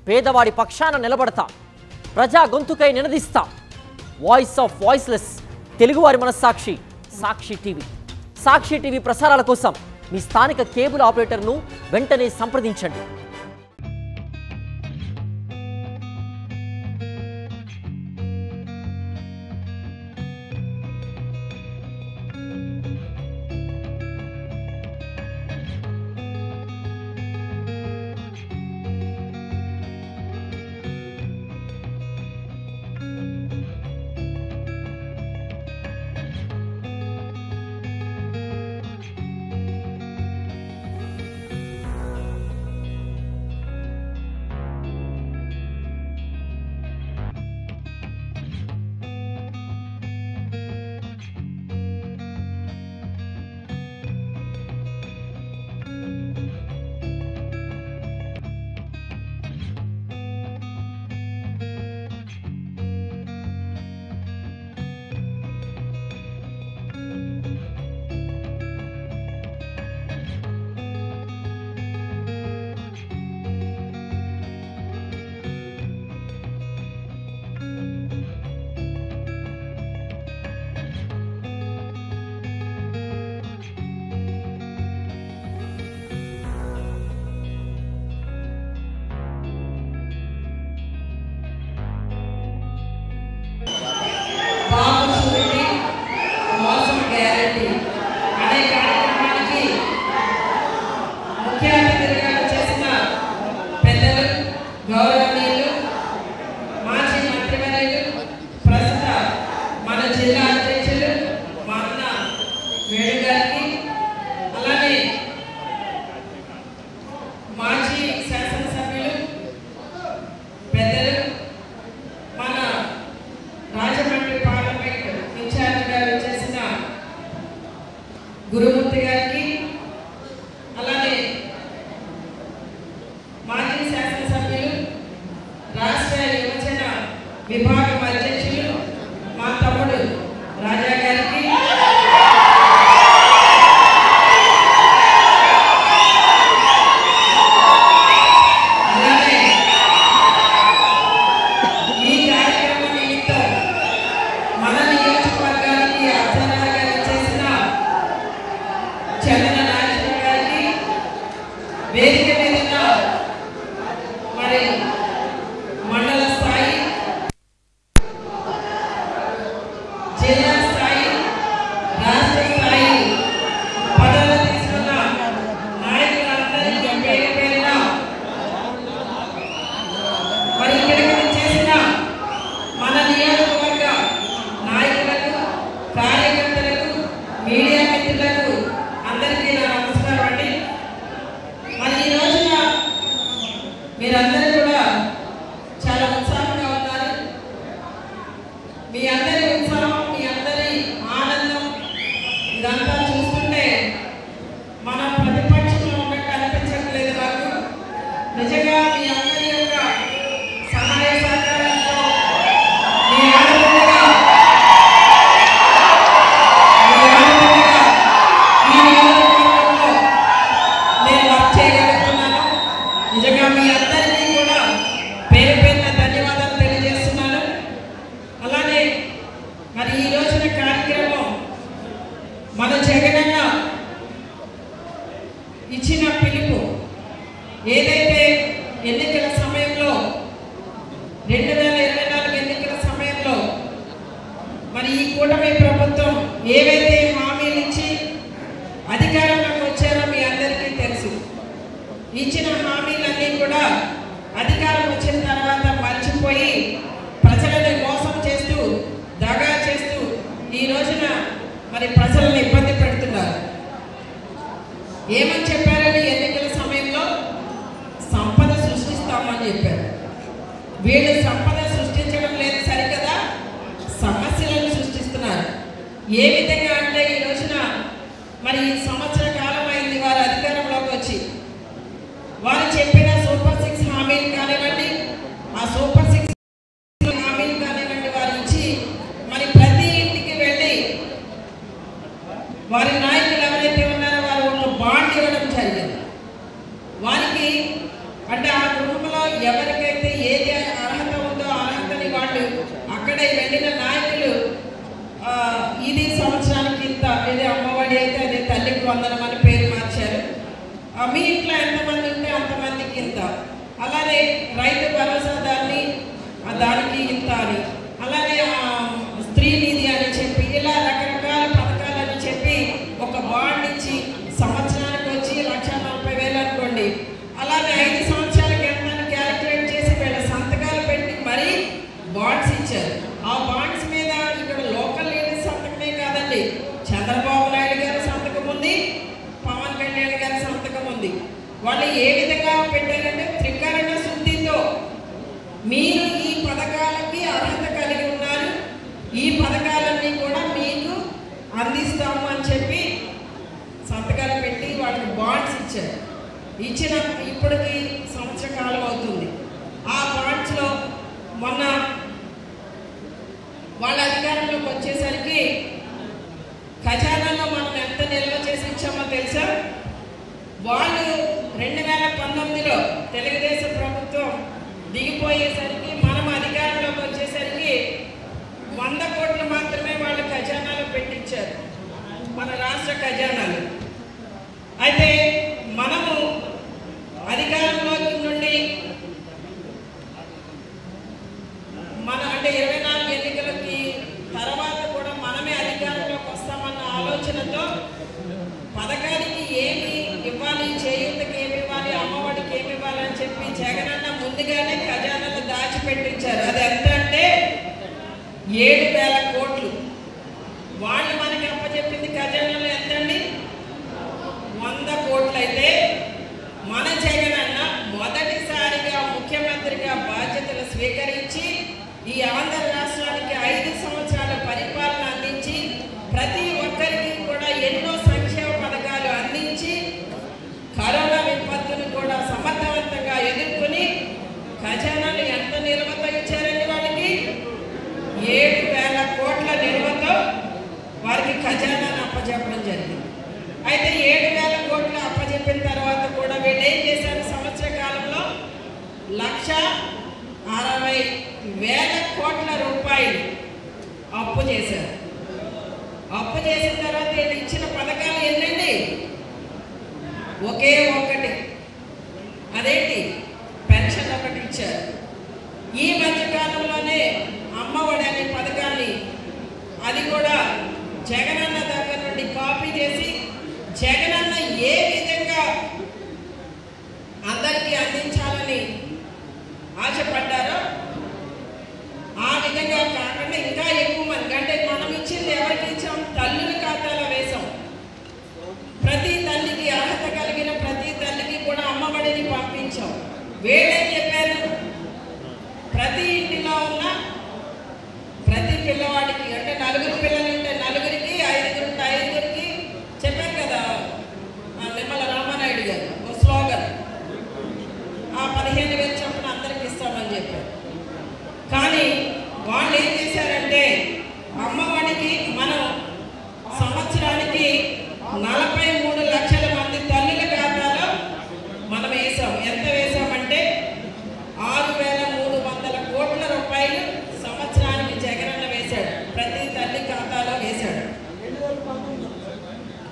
పేదవాడి పక్షాన నిలబడతాం, ప్రజా గొంతుకై నినదిస్తాం. వాయిస్ ఆఫ్ వాయిస్లెస్, తెలుగువారి మనస్సాక్షి, సాక్షి టీవీ. సాక్షి టీవీ ప్రసారాల కోసం మీ స్థానిక కేబుల్ ఆపరేటర్ను వెంటనే సంప్రదించండి. గురుమూర్తి గారికి, అలానే మాజీ శాసనసభ్యులు, రాష్ట్ర యువజన విభాగం అధ్యక్షులు మా తమ్ముడు రాజా గారికి, అలానే ఈ కార్యక్రమం నిమిత్తం మన నియోజకవర్గానికి అర్చనగా చేసిన చందన నాగేశ్వర గారికి, వేదిక మీద మరి మండల స్థాయి, జిల్లా స్థాయి, రాష్ట్ర స్థాయి పదవులు తీసుకున్న నాయకులందరికీ పేరు పేరున, మరి ఇక్కడికి చేసిన మన నియోజకవర్గ నాయకులకు, కార్యకర్తలకు, మీడియా మిత్రులకు అందరికీ నా నమస్కారం అండి. మరి ఈ రోజున మీరందరూ కూడా చాలా ఉత్సాహంగా ఉన్నారు. మీ అందరి ఉత్సాహం, మీ అందరి ఆనందం ఇదంతా చూస్తుంటే మన ప్రతిపక్షంలో ఉన్నట్టు అనిపించట్లేదు నాకు. నిజంగా మీ అందరి యొక్క సహాయ సహకారంతో మీ ఆనందంగా ఈ నియోజకవర్గంలో నేను వర్క్ చేయగలుగుతున్నాను. నిజంగా మీ అందరికీ కూడా పేరు పేరున ధన్యవాదాలు తెలియజేస్తున్నాను. అలానే మరి ఈ రోజున కార్యక్రమం మన జగనన్న ఇచ్చిన పిలుపు ఏదైతే ఎన్నికల సమయంలో 2024 ఎన్నికల సమయంలో మరి ఈ కూటమి ప్రభుత్వం ఏవైతే హామీలు ఇచ్చి అధికారంలోకి వచ్చారో మీ అందరికీ తెలుసు. ఇచ్చిన హామీలన్నీ కూడా అధికారం వచ్చిన తర్వాత మర్చిపోయి ప్రజలను మోసం చేస్తూ, దగా చేస్తూ ఈ రోజున మరి ప్రజలను ఇబ్బంది పెడుతున్నారు. ఏమని చెప్పారని ఎన్నికల సమయంలో సంపద సృష్టిస్తామని చెప్పారు. వీళ్ళు సంపద సృష్టించడం లేదు సరికదా, సమస్యలను సృష్టిస్తున్నారు. ఏ విధంగా అంటే ఈ రోజున మరి ఈ సంవత్సర కాలం అయింది వారు అధికారంలోకి వచ్చి, వారు చెప్పిన సూపర్ 6 హామీలు కానివ్వండి, ఆ సూపర్ 6 హామీలు కానివ్వండి, వారు ఇచ్చి మరి ప్రతి ఇంటికి వెళ్ళి వారి నాయకులు ఎవరైతే ఉన్నారో వారు ఒక బాండ్ ఇవ్వడం జరిగింది. వారికి అంటే ఆ గృహంలో ఎవరికైతే ఎవరికైతే ఏది అర్హత ఉందో అర్హతని వాళ్ళు అక్కడే వెళ్ళిన నాయకులు ఇది సంవత్సరానికి ఇంత, ఇది అమ్మఒడి అయితే అదే తల్లికి వందనం అని పేరు మార్చారు. మీ ఇంట్లో ఎంతమంది ఉంటే అంతమందికి ఇంత, అలానే రైతు భరోసా దానికి ఇంత అని, అలానే స్త్రీ నిధి అని చెప్పి ఇలా రకరకాల పథకాలని చెప్పి ఒక బాండ్ ఇచ్చి సంవత్సరానికి వచ్చి 1,40,000 అనుకోండి, అలానే 5 సంవత్సరాలకి ఎంత క్యాలిక్యులేట్ చేసి వీళ్ళ సంతకాలు పెట్టి మరీ బాండ్స్ ఇచ్చారు. ఆ బాండ్స్ మీద ఇక్కడ లోకల్ లీడర్స్ సంతకమే కాదండి, చంద్రబాబు నాయుడు గారి సంతకం ఉంది, పవన్ కళ్యాణ్ గారి సంతకం ఉంది. వాళ్ళు ఏ విధంగా పెట్టారంటే త్రికరణ శుద్ధితో మీరు ఈ పథకాలకి అర్హత కలిగి ఉన్నారు, ఈ పథకాలన్నీ కూడా మీకు అందిస్తాము అని చెప్పి సంతకాలు పెట్టి వాళ్ళకి బాండ్స్ ఇచ్చారు. ఇచ్చిన ఇప్పటికి సంవత్సర కాలం అవుతుంది. ఆ బాండ్స్లో మొన్న వాళ్ళ అధికారంలోకి వచ్చేసరికి ఖజానాలో మనం ఎంత నిల్వ చేసి ఇచ్చామో తెలుసా? వాళ్ళు 2019లో తెలుగుదేశం ప్రభుత్వం దిగిపోయేసరికి మనం అధికారంలోకి వచ్చేసరికి 100 కోట్లు మాత్రమే వాళ్ళ ఖజానాలో పెట్టించారు, మన రాష్ట్ర ఖజానాలు. అయితే మనము అధికారంలోకి నుండి అంటే 24 ఎన్నికలకి తర్వాత కూడా మనమే అధికారంలోకి వస్తామన్న ఆలోచనతో పథకానికి ఏమి ఇవ్వాలి, చేయూతకి ఏమి ఇవ్వాలి, అమ్మఒడికి ఏమి ఇవ్వాలి అని చెప్పి జగనన్న ముందుగానే ఖజానాలో దాచిపెట్టించారు. అది ఎంత అంటే 7,000 కోట్లు. వాళ్ళు మనకి అప్పచెప్పింది ఖజానాలో ఎంతండి? 100 కోట్లు. అయితే మన జగనన్న మొదటిసారిగా ముఖ్యమంత్రిగా బాధ్యతలు స్వీకరించి ఈ ఆంధ్ర రాష్ట్రానికి 5 సంవత్సరాల పరిపాలన అందించి ప్రతి ఒక్కరికి కూడా ఎన్నో సంక్షేమ పథకాలు అందించి కరోనా విపత్తును కూడా సమర్థవంతంగా ఎదుర్కొని ఖజానాలు ఎంత నిల్వతో ఇచ్చారండి వాళ్ళకి? 7,000 కోట్ల నిల్వతో వారికి ఖజానాను అప్పచెప్పడం జరిగింది. అయితే 7,000 కోట్లు అప్పచెప్పిన తర్వాత కూడా వీళ్ళు ఏం చేశారు? సంవత్సర కాలంలో 1,60,000 కోట్ల రూపాయలు అప్పు చేశారు. అప్పు చేసిన తర్వాత వీళ్ళు ఇచ్చిన పథకాలు ఎన్నండి? ఒకే ఒకటి, అదేంటి? పెన్షన్ ఒకటి ఇచ్చారు. ఈ మధ్యకాలంలోనే అమ్మఒడి అనే పథకాన్ని అది కూడా జగనన్న దగ్గర నుండి కాపీ చేసి జగనన్న ఏ విధంగా అందరికీ అందించాలని ఆశపడ్డారో ఆ విధంగా కాకుండా ఇంకా ఎక్కువ మంది, అంటే మనం ఇచ్చింది ఎవరికి ఇచ్చాం? తల్లుల ఖాతాలో వేసాం. ప్రతి తల్లికి అర్హత కలిగిన ప్రతి తల్లికి కూడా అమ్మఒడిని పంపించాం. వీళ్ళేం చెప్పారు? ప్రతి ఇంటిలో ఉన్న ప్రతి పిల్లవాడికి, అంటే 4 పిల్లలు ఉంటే 4కి, 5 ఉంటే 5కి చెప్పారు కదా నిమ్మల రామానాయుడు గారు ఒక స్లోగన్, ఆ 15,000 చొప్పున అందరికి ఇస్తామని చెప్పారు. కానీ వాళ్ళు ఏం చేశారంటే అమ్మఒడికి మనం సంవత్సరానికి 43 లక్షల మంది తల్లుల ఖాతాలో మనం వేసాం. ఎంత వేసామంటే 6,300 కోట్ల రూపాయలు సంవత్సరానికి జగనన్న వేశాడు, ప్రతి తల్లి ఖాతాలో వేశాడు.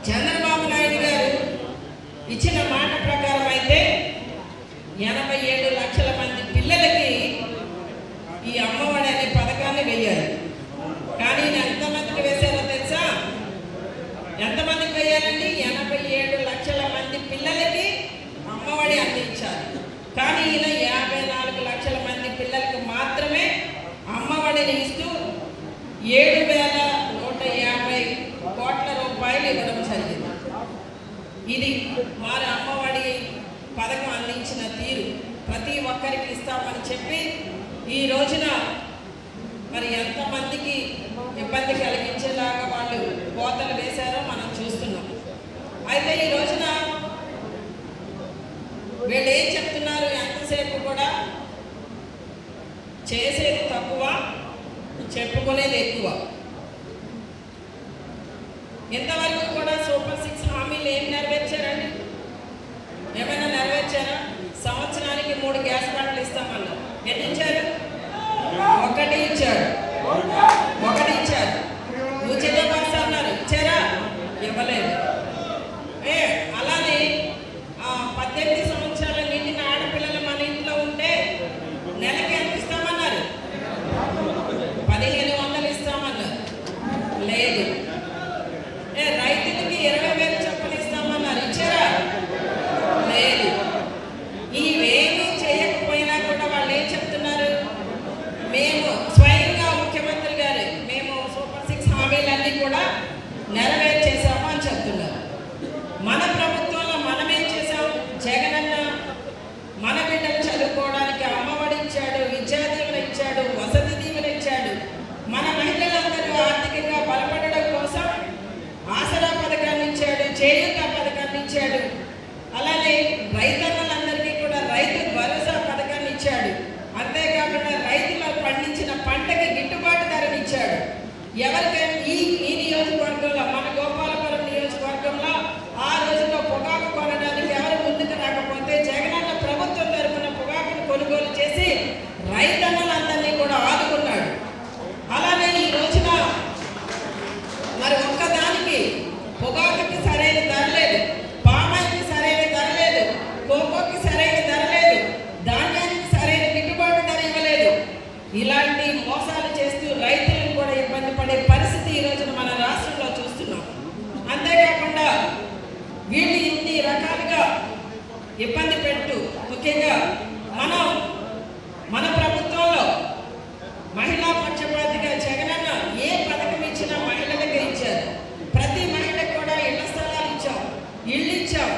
చంద్రబాబు నాయుడు గారు ఇచ్చిన మాట ప్రకారం అయితే 87 లక్షల మంది పిల్లలకి ఈ అమ్మఒడి అనే పథకాన్ని వేయాలి. కానీ ఎంతమందికి వేశారో తెలుసా? ఎంతమందికి వేయాలండి? 87 లక్షల మంది పిల్లలకి అమ్మఒడి అందించాలి. కానీ ఈయన 54 లక్షల మంది పిల్లలకు మాత్రమే అమ్మఒడిని ఇస్తూ 7,150 కోట్ల రూపాయలు ఇవ్వడం జరిగింది. ఇది వారి అమ్మఒడి పథకం అందించిన తీరు. ప్రతి ఒక్కరికి ఇస్తామని చెప్పి ఈ రోజున మరి ఎంతమందికి ఇబ్బంది కలిగించేలాగా వాళ్ళు కోతలు వేశారో మనం చూస్తున్నాం. అయితే ఈ రోజున వీళ్ళు ఏం చెప్తున్నారు? ఎంతసేపు కూడా చేసేది తక్కువ, చెప్పుకునేది ఎక్కువ. ఇంతవరకు కూడా సూపర్ 6 హామీలు ఏం నెరవేర్చారండి? ఏమైనా నెరవేర్చారా? సంవత్సరానికి 3 గ్యాస్ బండ్లు ఇస్తామన్నారు. పండించిన పంటకి గిట్టుబాటు ధరనిచ్చాడు. ఎవరికైనా ఈ నియోజకవర్గంలో, మన గోపాలపురం నియోజకవర్గంలో ఆ రోజుల్లో పొగాకు కొనడానికి ఎవరు ముందుకు రాకపోతే జగనన్న ప్రభుత్వం తరఫున పొగాకును కొనుగోలు చేసి రైతన్నలందరినీ కూడా ఆదుకున్నాడు. అలానే ఈ రోజున మరి ఒక్కదానికి పొగాకుకి సరైన ధర లేదు, పామాయిల్కి సరైన ధర లేదు, కోకోకి సరైన ధర లేదు, ధాన్యానికి సరైన గిట్టుబాటు ధర ఇవ్వలేదు. ఇలాంటి మోసాలు చేస్తూ రైతులను కూడా ఇబ్బంది పడే పరిస్థితి ఈ రోజున మన రాష్ట్రంలో చూస్తున్నాం. అంతేకాకుండా వీళ్ళు ఇన్ని రకాలుగా ఇబ్బంది పెట్టు, ముఖ్యంగా మన ప్రభుత్వంలో మహిళా పక్షపాతిగా జగనన్న ఏ పథకం ఇచ్చినా మహిళలకే ఇచ్చారు. ప్రతి మహిళకు కూడా ఇళ్ల స్థలాలు ఇచ్చాం, ఇళ్ళు ఇచ్చాం.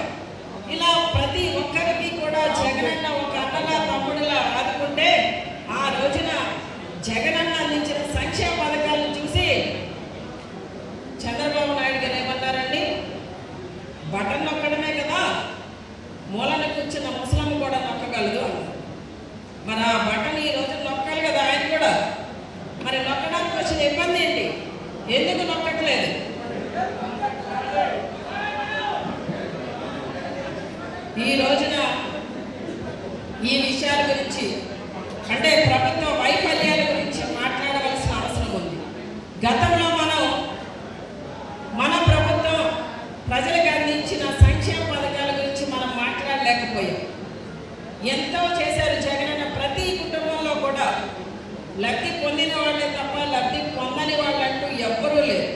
ఇలా ప్రతి ఒక్కరికి కూడా జగనన్న ఒక అన్నలా తమ్ముడులా ఆదుకుంటే ఆ రోజున జగనన్న అందించిన సంక్షేమ పథకాలను చూసి చంద్రబాబు నాయుడు గారు ఏమన్నారండి, బటన్ నొక్కడమే కదా, మూలన కూర్చున్న ముసలమ్మ కూడా నొక్కగలదు అన్నారు. మరి ఆ బటన్ ఈ రోజు నొక్కాలి కదా ఆయన కూడా. మరి నొక్కడానికి వచ్చిన ఇబ్బంది ఏంటి, ఎందుకు నొక్కట్లేదు? ఈ రోజున ఈ విషయాల గురించి అంటే ప్రభుత్వ వైఫల్యాల గురించి మాట్లాడవలసిన అవసరం ఉంది. గతంలో మన ప్రభుత్వం ప్రజలకు అందించిన సంక్షేమ పథకాల గురించి మనం మాట్లాడలేకపోయాం. ఎంతో చేశారు జగనన్న. ప్రతి కుటుంబంలో కూడా లబ్ధి పొందిన వాళ్ళే తప్ప లబ్ధి పొందని వాళ్ళంటూ ఎవ్వరూ లేరు.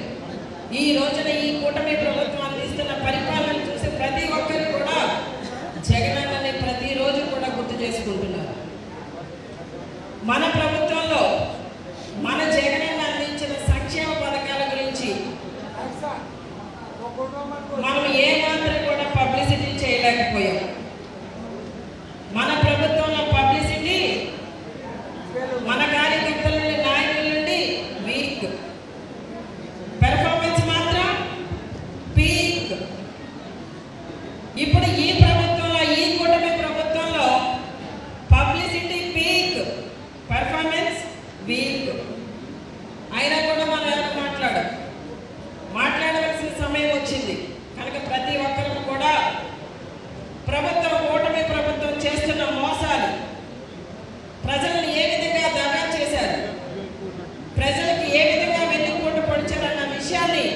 ఈ రోజున ఈ కూటమి ప్రభుత్వం అందిస్తున్న పరిపాలన చూసి ప్రతి ఒక్కరు కూడా జగనన్నని ప్రతిరోజు కూడా గుర్తు చేసుకుంటున్నారు. మన ప్రభుత్వంలో మన జగనన్న అందించిన సంక్షేమ పథకాల గురించి మనం ఏమాత్రం కూడా పబ్లిసిటీ చేయలేకపోయాం. మన ప్రభుత్వంలో పబ్లిసిటీ మన కార్యకర్తల నుండి, నాయకుల నుండి వీక్, పెర్ఫార్మెన్స్ మాత్రం పీక్. ఇప్పుడు ఈ ప్రభుత్వంలో, ఈ కూటమి ప్రభుత్వంలో పబ్లిసిటీ పీక్, పెర్ఫార్మెన్స్ వీక్. అయినా కూడా మనం ఎవరు మాట్లాడవలసిన సమయం వచ్చింది కనుక ప్రతి ఒక్కరు కూడా ప్రభుత్వం, కూటమి ప్రభుత్వం చేస్తున్న మోసాలు, ప్రజలను ఏ విధంగా దగా చేశారు, ప్రజలకు ఏ విధంగా వెన్నుపోటు పొడిచారన్న విషయాన్ని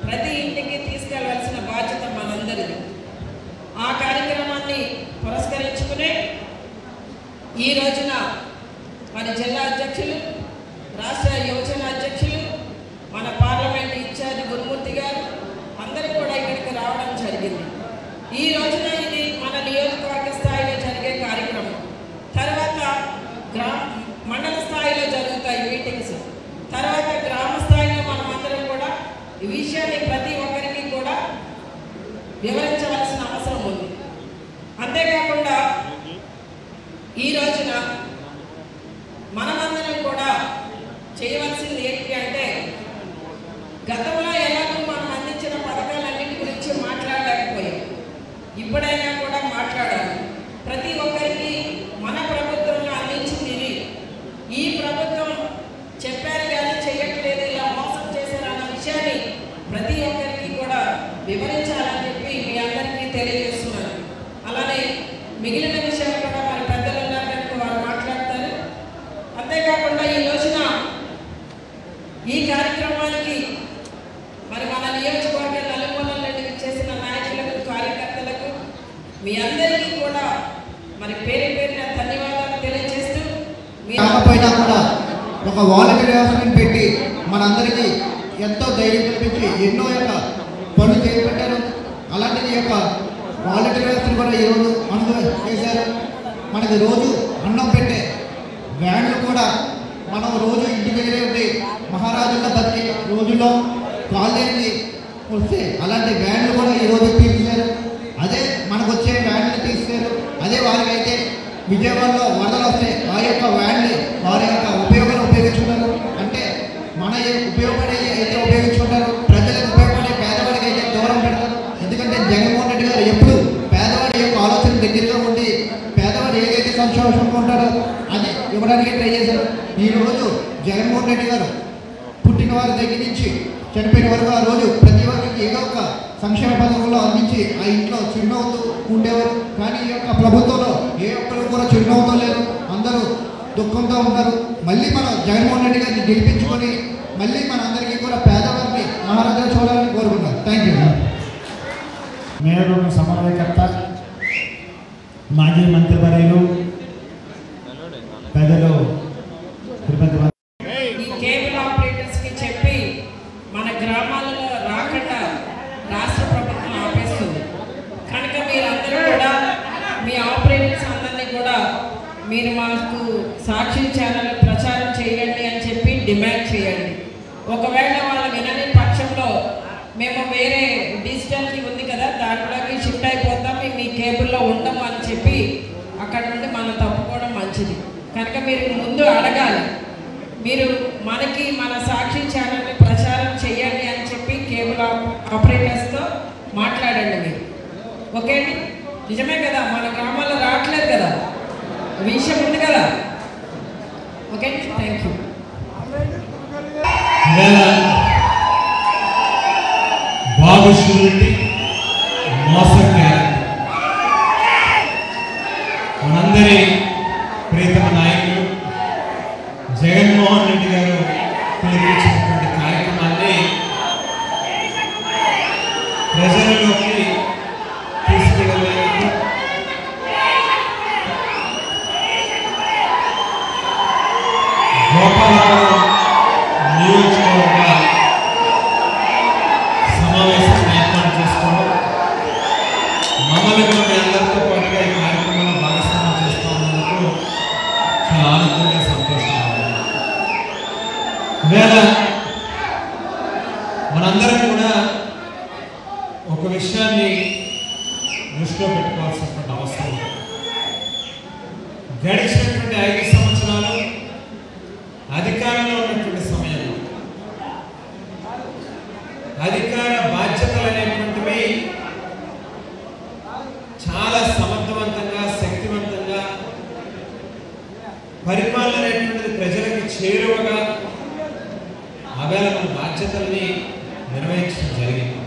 ప్రతి ఇంటికి తీసుకెళ్లవలసిన బాధ్యత మనందరిది. ఆ కార్యక్రమాన్ని పురస్కరించుకునే ఈ రోజున మన జిల్లా అధ్యక్షులు, రాష్ట్ర యువజన అధ్యక్షులు, మన పార్లమెంట్ ఇన్ఛార్జి గురుమూర్తి గారు అందరూ కూడా ఇక్కడికి రావడం జరిగింది. ఈ రోజున ఇది మన నియోజకవర్గ స్థాయిలో జరిగే కార్యక్రమం. తర్వాత మండల స్థాయిలో జరుగుతాయి మీటింగ్స్. తర్వాత గ్రామ స్థాయిలో మనం అందరం కూడా ఈ విషయాన్ని ప్రతి ఒక్కరికి కూడా వివరించవలసిన అవసరం ఉంది. అంతేకాకుండా ఈ రోజున మనమందరం కూడా చేయవలసింది ఏంటి అంటే, గతంలో ఎలాగో మనం అందించిన పథకాలన్నింటి గురించి మాట్లాడలేకపోయాం. ఇప్పుడైనా కూడా మాట్లాడాలి. ప్రతి ఒక్కరికి మన ప్రభుత్వంలో అందించింది ఇది, ఈ ప్రభుత్వం చెప్పారు కానీ చేయట్లేదు, ఇలా మోసం చేశారు అన్న విషయాన్ని ప్రతి ఒక్కరికి కూడా వివరించాలని చెప్పి మీ అందరికీ తెలియజేస్తున్నాను. అలానే మిగిలిన విషయాలు కూడా మన పెద్దలు ఉన్నారు కనుక వారు మాట్లాడతారు. అంతేకాకుండా ఈ రోజున ఈ కార్యక్రమానికి మరి మన నియోజకవర్గ నలుమూలల నుండి చేసిన నాయకులకు, కార్యకర్తలకు మీ అందరికీ కూడా మరి పేరు పేరున ధన్యవాదాలు తెలియజేస్తూ, కాకపోయినా కూడా ఒక వాలంటీర్ వ్యవస్థను పెట్టి మనందరికీ ఎంతో ధైర్యం కల్పించి ఎన్నో యొక్క పనులు చేపట్టారు. అలాంటిది యొక్క వాలంటీర్ వ్యవస్థను కూడా ఈరోజు అనుభవం చేశారు. మనకి రోజు అన్నం పెట్టే వ్యాన్లు కూడా మనం రోజు ఇంటి దగ్గరే ఉండి మహారాజుల్లో బతికే రోజుల్లో కాలేజీ వస్తే అలాంటి వ్యాన్లు కూడా ఈరోజు తీర్చారు. అదే మనకు వచ్చే వ్యాన్లు తీస్తారు. అదే వారికైతే విజయవాడలో వరదలు వస్తే ఆ యొక్క వ్యాన్ని వారి యొక్క ఉపయోగాన్ని ఉపయోగించుకుంటారు. అంటే మన ఉపయోగపడే అయితే ఉపయోగించుకుంటారు, ప్రజలకు ఉపయోగపడే పేదవాడికి అయితే దూరం పెడతారు. ఎందుకంటే జగన్మోహన్ రెడ్డి గారు ఎప్పుడు పేదవాడి యొక్క ఆలోచన దగ్గరగా ఉండి పేదవాడు ఏదైతే సంతోషంగా ఉంటాడో అది ఇవ్వడానికి ట్రై చేశారు. ఈరోజు జగన్మోహన్ రెడ్డి గారు పుట్టిన వారి దగ్గర నుంచి చనిపోయిన వరకు ఆ రోజు ప్రతి ఒక్కరికి ఏదో ఒక సంక్షేమ పథకంలో అందించి ఆ ఇంట్లో చిరునవ్వుతూ ఉండేవారు. కానీ ఈ యొక్క ప్రభుత్వంలో ఏ ఒక్కరు కూడా చిరునవ్వుతో లేరు, అందరూ దుఃఖంతో ఉన్నారు. మళ్ళీ మనం జగన్మోహన్ రెడ్డి గారిని గెలిపించుకొని మళ్ళీ మన అందరికీ కూడా పేదవారిని మహారాజా చూడాలని కోరుకున్నాను. Thank you. మేయర్ సమన్వయకర్త, మాజీ మంత్రివర్యులు, పెద్దలు తిరుపతి ఈ కేబుల్ ఆపరేటర్స్కి చెప్పి మన గ్రామాలలో రాకుండా రాష్ట్ర ప్రభుత్వం ఆపేస్తుంది. కనుక మీరందరూ కూడా మీ ఆపరేటర్స్ అందరినీ కూడా మీరు మాకు సాక్షి ఛానల్ ప్రచారం చేయండి అని చెప్పి డిమాండ్ చేయండి. ఒకవేళ వాళ్ళు వినని పక్షంలో మేము వేరే డిజిటల్కి ఉంది కదా దాంట్లోకి షిఫ్ట్ అయిపోతాం, మీ కేబుల్లో ఉండము అని చెప్పి అక్కడ నుండి మనం తప్పుకోవడం మంచిది. కనుక మీరు ముందు అడగాలి, మీరు మనకి మన సాక్షి ఛానల్ని ప్రచారం చేయండి అని చెప్పి కేబుల్ ఆపరేటర్స్తో మాట్లాడండి మీరు. ఓకే అండి, నిజమే కదా, మన గ్రామాల్లో రావట్లేదు కదా, విషయం ఉంది కదా. ఓకే అండి, థ్యాంక్ యూ. బాబు షూరిటీ మోసం గ్యారెంటీ మనందరి ప్రియతమ నాయకులు జగన్మోహన్ రెడ్డి గారు పిలుపునిచ్చినటువంటి కార్యక్రమాన్ని ప్రజలలోకి తీసుకెళ్ళడానికి గోపాలపురం నియోజకవర్గ సమావేశం ఏర్పాటు చేసుకోవడం, మమ్మల్ని కూడా మీ అందరితో పాటుగా ఈ కార్యక్రమంలో భాగస్వామ్యం చేస్తూ ఉన్నందుకు చాలా ఆనందంగా సంతోషంగా ఉంది. ఇవాళ మనందరం కూడా ఒక విషయాన్ని దృష్టిలో పెట్టుకోవాల్సినటువంటి అవసరం ఉంది. గడిచినటువంటి 5 సంవత్సరాలు అధికారంలో ఉన్నటువంటి సమయంలో అధికార బాధ్యతలు అనేటువంటివి చాలా సమర్థవంతంగా, శక్తివంతంగా, పరిపాలన అనేటువంటిది ప్రజలకు చేరువగా ఆవేళ మన బాధ్యతల్ని నిర్వహించడం జరిగింది.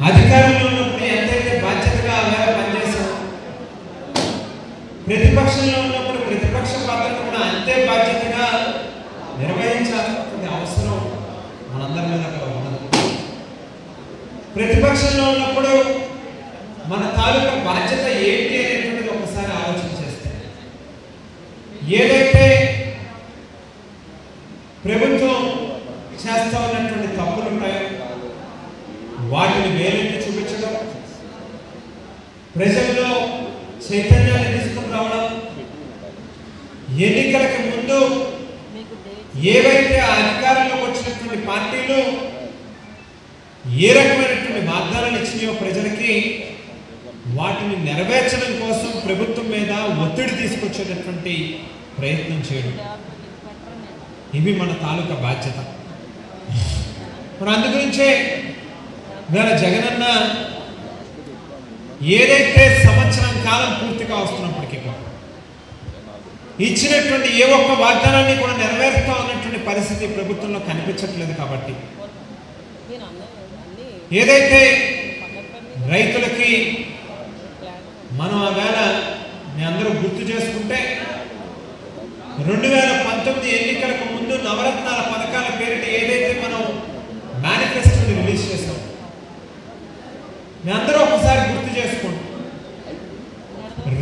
అధికారంలో ఉన్నప్పుడు ఎంతైతే బాధ్యతగా ఆవేళ పనిచేసాం, ప్రతిపక్షంలో ఉన్నప్పుడు ప్రతిపక్ష పాత్రను కూడా అంతే బాధ్యతగా నిర్వహించాల్సిన అవసరం మనందరి మీద అక్కడ ఉన్నది. ప్రతిపక్షంలో ఉన్నప్పుడు మన తాలూకా బాధ్యత ఏంటి అనేటువంటిది ఒకసారి ఆలోచన చేస్తే, ఏదైతే ప్రభుత్వం చేస్తా ఉన్నటువంటి తప్పులు ఉంటాయో వాటిని వేలెత్తి చూపించడం, ప్రజల్లో చైతన్యాన్ని తీసుకుని రావడం, ఎన్నికలకు ముందు ఏవైతే ఆ అధికారంలోకి వచ్చినటువంటి పార్టీలు ఏ రకమైనటువంటి వాగ్దానాలు ఇచ్చినాయో ప్రజలకి వాటిని నెరవేర్చడం కోసం ప్రభుత్వం మీద ఒత్తిడి తీసుకొచ్చేటటువంటి ప్రయత్నం చేయడం, ఇవి మన తాలూకా బాధ్యత. మరి అందుగురించే ఇవాళ జగనన్న ఏదైతే సంవత్సరం కాలం పూర్తిగా వస్తున్నప్పటికీ ఇచ్చినటువంటి ఏ ఒక్క వాగ్దానాన్ని కూడా నెరవేరుస్తూ ఉన్నటువంటి పరిస్థితి ప్రభుత్వంలో కనిపించట్లేదు. కాబట్టి ఏదైతే రైతులకి మనం ఆవేళ మీ అందరూ గుర్తు చేసుకుంటే 2019 ఎన్నికలకు ముందు నవరత్నాల పథకాల పేరిట ఏదైతే మనం మేనిఫెస్టోని రిలీజ్ చేసాం, మీ అందరూ ఒకసారి గుర్తు చేసుకోండి.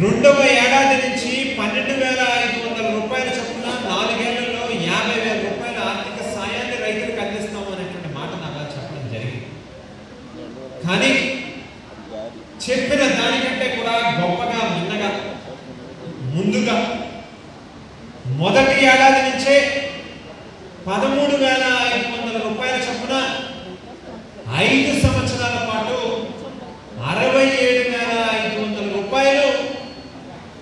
2వ ఏడాది నుంచి 12,500 రూపాయల చొప్పున 4 ఏళ్లలో 50,000 రూపాయల ఆర్థిక సాయాన్ని రైతులకు అందిస్తాము అనేటువంటి మాట నాకు చెప్పడం జరిగింది. కానీ చెప్పిన దానికంటే కూడా గొప్పగా, మిన్నగా, ముందుగా మొదటి ఏడాది నుంచే 13,500 రూపాయల చొప్పున 5 సంవత్సరాల పాటు 67,500 రూపాయలు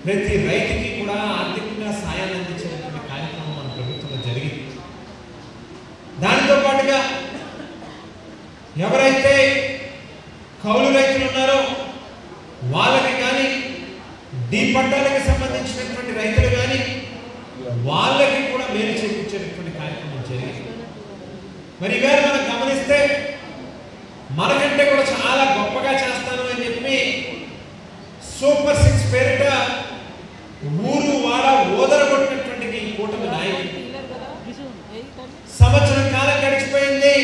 ప్రతి రైతుకి కూడా ఆర్థికంగా సాయాన్ని అందించేటువంటి కార్యక్రమం మన ప్రభుత్వంలో జరిగింది. దానితో పాటుగా ఎవరైతే కౌలు రైతులు ఉన్నారో వాళ్ళకి కానీ, డీ పట్టాలకు సంబంధించినటువంటి రైతులు కానీ మరి ఇవాళ మనం గమనిస్తే మనకంటే కూడా చాలా గొప్పగా చేస్తాను అని చెప్పి సూపర్ 6 పేరిట ఊరు వాడ ఓదరగొట్టినటువంటి ఈ కూటమి నాయకుడు సంవత్సరం కాలం గడిచిపోయింది.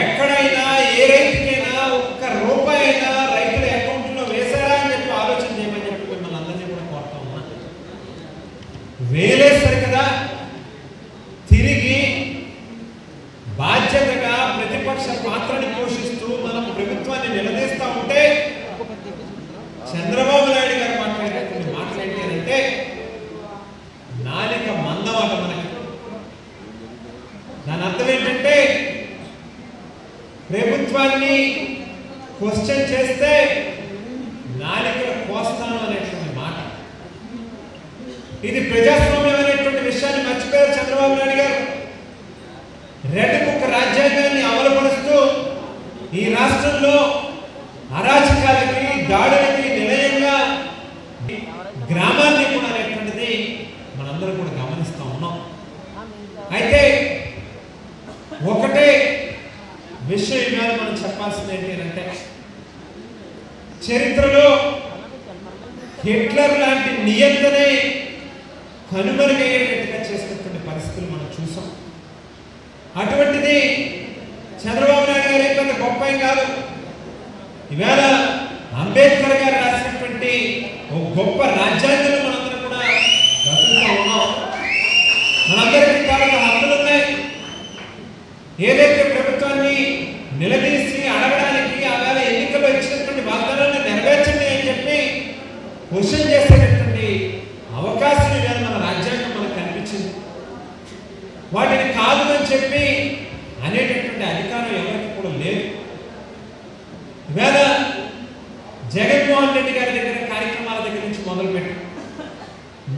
ఎక్కడైనా ఏ రైతుకైనా ఒక్క రూపాయి అయినా రైతుల అకౌంట్లో వేశారా అని చెప్పి ఆలోచన చేయమని చెప్పి మిమ్మల్ని అందరినీ కూడా కోరుతా ఉన్నాను. వేలేస్తారు కదా, తిరిగి బాధ్యతగా ప్రతిపక్ష పాత్రని పోషిస్తూ మనం ప్రభుత్వాన్ని నిలదీస్తా ఉంటే చంద్రబాబు నాయుడు గారు మాట్లాడేటువంటి మాటలు ఏంటి అంటే నాలిక మందమాట మనకి. దాని అర్థం ఏంటంటే ప్రభుత్వాన్ని క్వశ్చన్ చేస్తే నాలికలు కోస్తాను అనేటువంటి మాట. ఇది ప్రజాస్వామ్యం అనేటువంటి విషయాన్ని మర్చిపోయారు చంద్రబాబు నాయుడు గారు. రెడ్ బుక్ రాజ్యాంగాన్ని అమలుపరుస్తూ ఈ రాష్ట్రంలో అరాచకాలకి దాడులకి నిలయంగా గ్రామాన్ని కూడా అనేటువంటిది మనందరం కూడా గమనిస్తూ ఉన్నాం. అయితే ఒకటే విషయం ఇవాళ మనం చెప్పాల్సింది ఏంటి అంటే చరిత్రలో హిట్లర్ లాంటి నియంత్రణే కనుమరుగయ్యేటట్టుగా చేసినటువంటి పరిస్థితులు మనం చూసాం. అటువంటిది చంద్రబాబు నాయుడు గారు పెద్ద గొప్ప ఏం కాదు. ఈవేళ అంబేద్కర్ గారు రాసినటువంటి ఒక గొప్ప రాజ్యాంగంలో మనందరం కూడా బ్రతుకుతూ ఉన్నాం. మనందరికీ చాలా హక్కులు ఉన్నాయి. ఏదైతే ప్రభుత్వాన్ని నిలదీసి అడగడానికి ఆవేళ ఎన్నికల్లో ఇచ్చినటువంటి వాగ్దానాన్ని నెరవేర్చండి అని చెప్పి క్వశ్చన్ చేసేటటువంటి అవకాశం ఇవాళ మన రాజ్యాంగం మనకు కనిపించింది. వాటిని కాదు అని చెప్పి అనేటటువంటి అధికారం ఎవరికి కూడా లేదు. ఇవాళ జగన్మోహన్ రెడ్డి గారి దగ్గర కార్యక్రమాల దగ్గర నుంచి మొదలుపెట్టి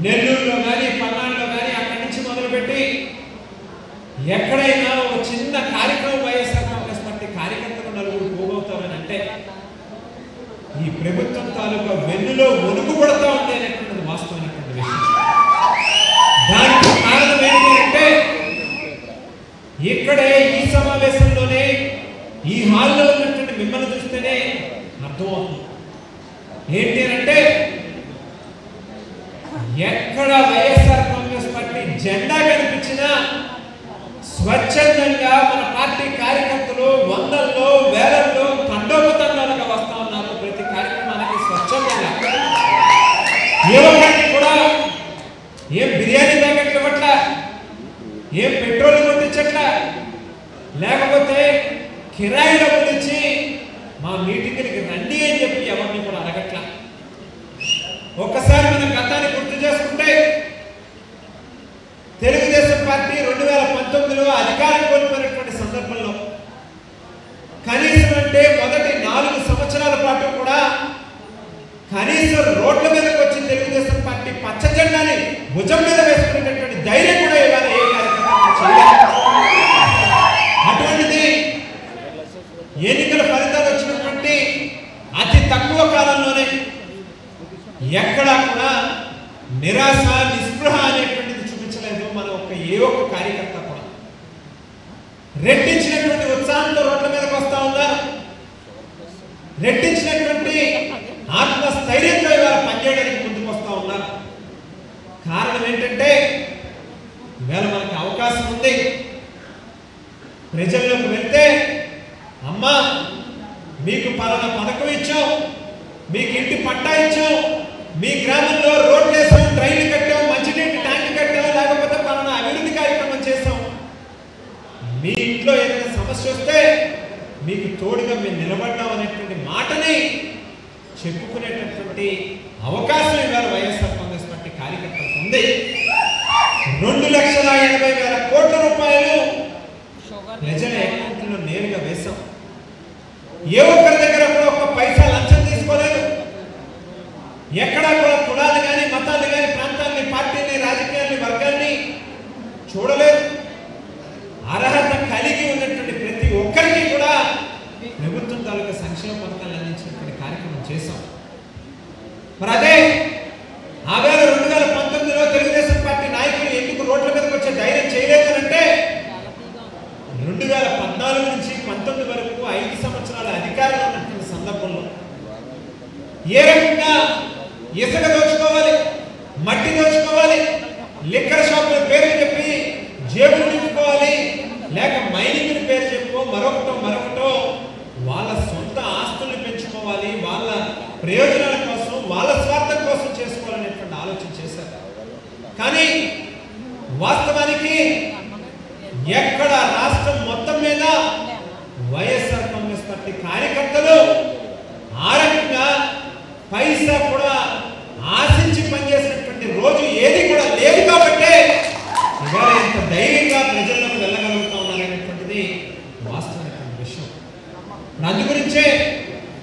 నెల్లూరులో కానీ పల్నాడులో కానీ అక్కడి నుంచి మొదలుపెట్టి ఎక్కడైనా ఒక చిన్న కార్యక్రమం వైఎస్ఆర్ కాంగ్రెస్ పార్టీ కార్యకర్తలు నలుగురు పోగవుతామని అంటే ఈ ప్రభుత్వం తాలూకా వెన్నులో వణుకు పడతా ఉంది అనేటువంటిది వాస్తవమైనటువంటి విషయం. దానికి కారణం ఏంటి అంటే ఇక్కడే ఈ సమావేశంలోనే ఈ హాల్లో ఉన్నటువంటి మిమ్మల్ని చూస్తేనే అర్థమవుతుంది. ఏంటి అంటే ఎక్కడ వైఎస్ఆర్ కాంగ్రెస్ పార్టీ జెండా కనిపించినా స్వచ్ఛందంగా మన పార్టీ కార్యకర్తలు వందల్లో వేలల్లో తండోపతండాలుగా వస్తా ఉన్నారు. ప్రతి కార్యక్రమానికి స్వచ్ఛందంగా ఏ ఒక్కరికి కూడా ఏం బిర్యానీ ప్యాకెట్లు ఇవ్వట్ల, ఏం పెట్రోల్ కొట్టించట్ల, లేకపోతే కిరాయి డబ్బులు ఇచ్చి మా మీటింగ్కి రండి అని చెప్పి ఎవరిని కూడా అడగట్ల. ఒక్కసారి మన గతాన్ని గుర్తు చేసుకుంటే తెలుగుదేశం పార్టీ 2019లో అధికారం కోల్పోయినటువంటి సందర్భంలో కనీసం అంటే మొదటి 4 సంవత్సరాల పాటు కూడా కనీసం రోడ్ల మీదకి వచ్చి తెలుగుదేశం పార్టీ పచ్చ జెండాని భుజం మీద వేసుకునేటటువంటి ధైర్యం కూడా ఇవాళ ఏ కార్యక్రమం చేయాలి. అటువంటిది ఎన్నికల ఫలితాలు వచ్చినటువంటి అతి తక్కువ కాలంలోనే ఎక్కడా కూడా నిరాశ నిస్పృహ అనేటువంటిది చూపించలేదు మన ఏ ఒక్క కార్యకర్త కూడా. రెట్టించినటువంటి ఉత్సాహంతో రోడ్ల మీదకి వస్తా ఉన్నారు. రెట్టించినటువంటి ఆత్మస్థైర్యంతో ఇవాళ పనిచేయడానికి ముందుకు వస్తా ఉన్నారు. కారణం ఏంటంటే ఇవాళ మనకి అవకాశం ఉంది. ప్రజల్లోకి వెళ్తే అమ్మా మీకు పలానా పథకం ఇచ్చాం, మీకు ఇంటి పట్టా ఇచ్చాం, మీ గ్రామంలో రోడ్లు వేసాం, డ్రైన్లు కట్టాం, మంచినీటి ట్యాంక్ కట్టాం, లేకపోతే పలానా అభివృద్ధి కార్యక్రమం చేసాం. మీ ఇంట్లో ఏదైనా సమస్య వస్తే మీకు తోడుగా మేము నిలబడ్డాం అనేటువంటి మాటని చెప్పుకునేటటువంటి అవకాశం ఇవాళ వైఎస్ఆర్ కాంగ్రెస్ పార్టీ కార్యకర్తలకు ఉంది. 2,80,000 కోట్ల రూపాయలు ప్రజల అకౌంట్లో నేరుగా వేశాం. ఏ ఒక్కరి దగ్గర కూడా ఒక్క పైసా లంచం తీసుకోలేదు. ఎక్కడా కూడా కులాలు కానీ మతాలు కానీ ప్రాంతాన్ని పార్టీని రాజకీయాన్ని వర్గాన్ని చూడలేదు. అర్హత కలిగి ఉన్నటువంటి ప్రతి ఒక్కరికి కూడా ప్రభుత్వం తాలూకా సంక్షేమ పథకాలు అందించినటువంటి కార్యక్రమం చేశాం. మరి అదే ఆవేళ 2019లో తెలుగుదేశం పార్టీ నాయకులు ఎందుకు రోడ్ల మీదకి వచ్చే ధైర్యం చేయలేదు? మట్టి దోచుకోవాలి, లిక్కర్ షాపుల పేరు చెప్పి జేబులు నింపుకోవాలి, లేక మైనింగ్ పేరు చెప్పు మరొకటో వాళ్ళ సొంత ఆస్తుల్ని పెంచుకోవాలి, వాళ్ళ ప్రయోజనాల కోసం వాళ్ళ స్వార్థం కోసం చేసుకోవాలనేటువంటి ఆలోచన చేశారు. కానీ వాస్తవానికి ఎక్కడ రాష్ట్రం మొత్తం మీద వైఎస్ఆర్ కాంగ్రెస్ పార్టీ కార్యకర్తలు ఆ రకంగా పైసా కూడా ఆశించి పనిచేసినటువంటి రోజు ఏది కూడా లేదు. కాబట్టి ఇవాళ ఇంత ధైర్యంగా ప్రజల్లోకి వెళ్ళగలుగుతా ఉన్నారనేటువంటిది వాస్తవమైనటువంటి విషయం. అందు గురించే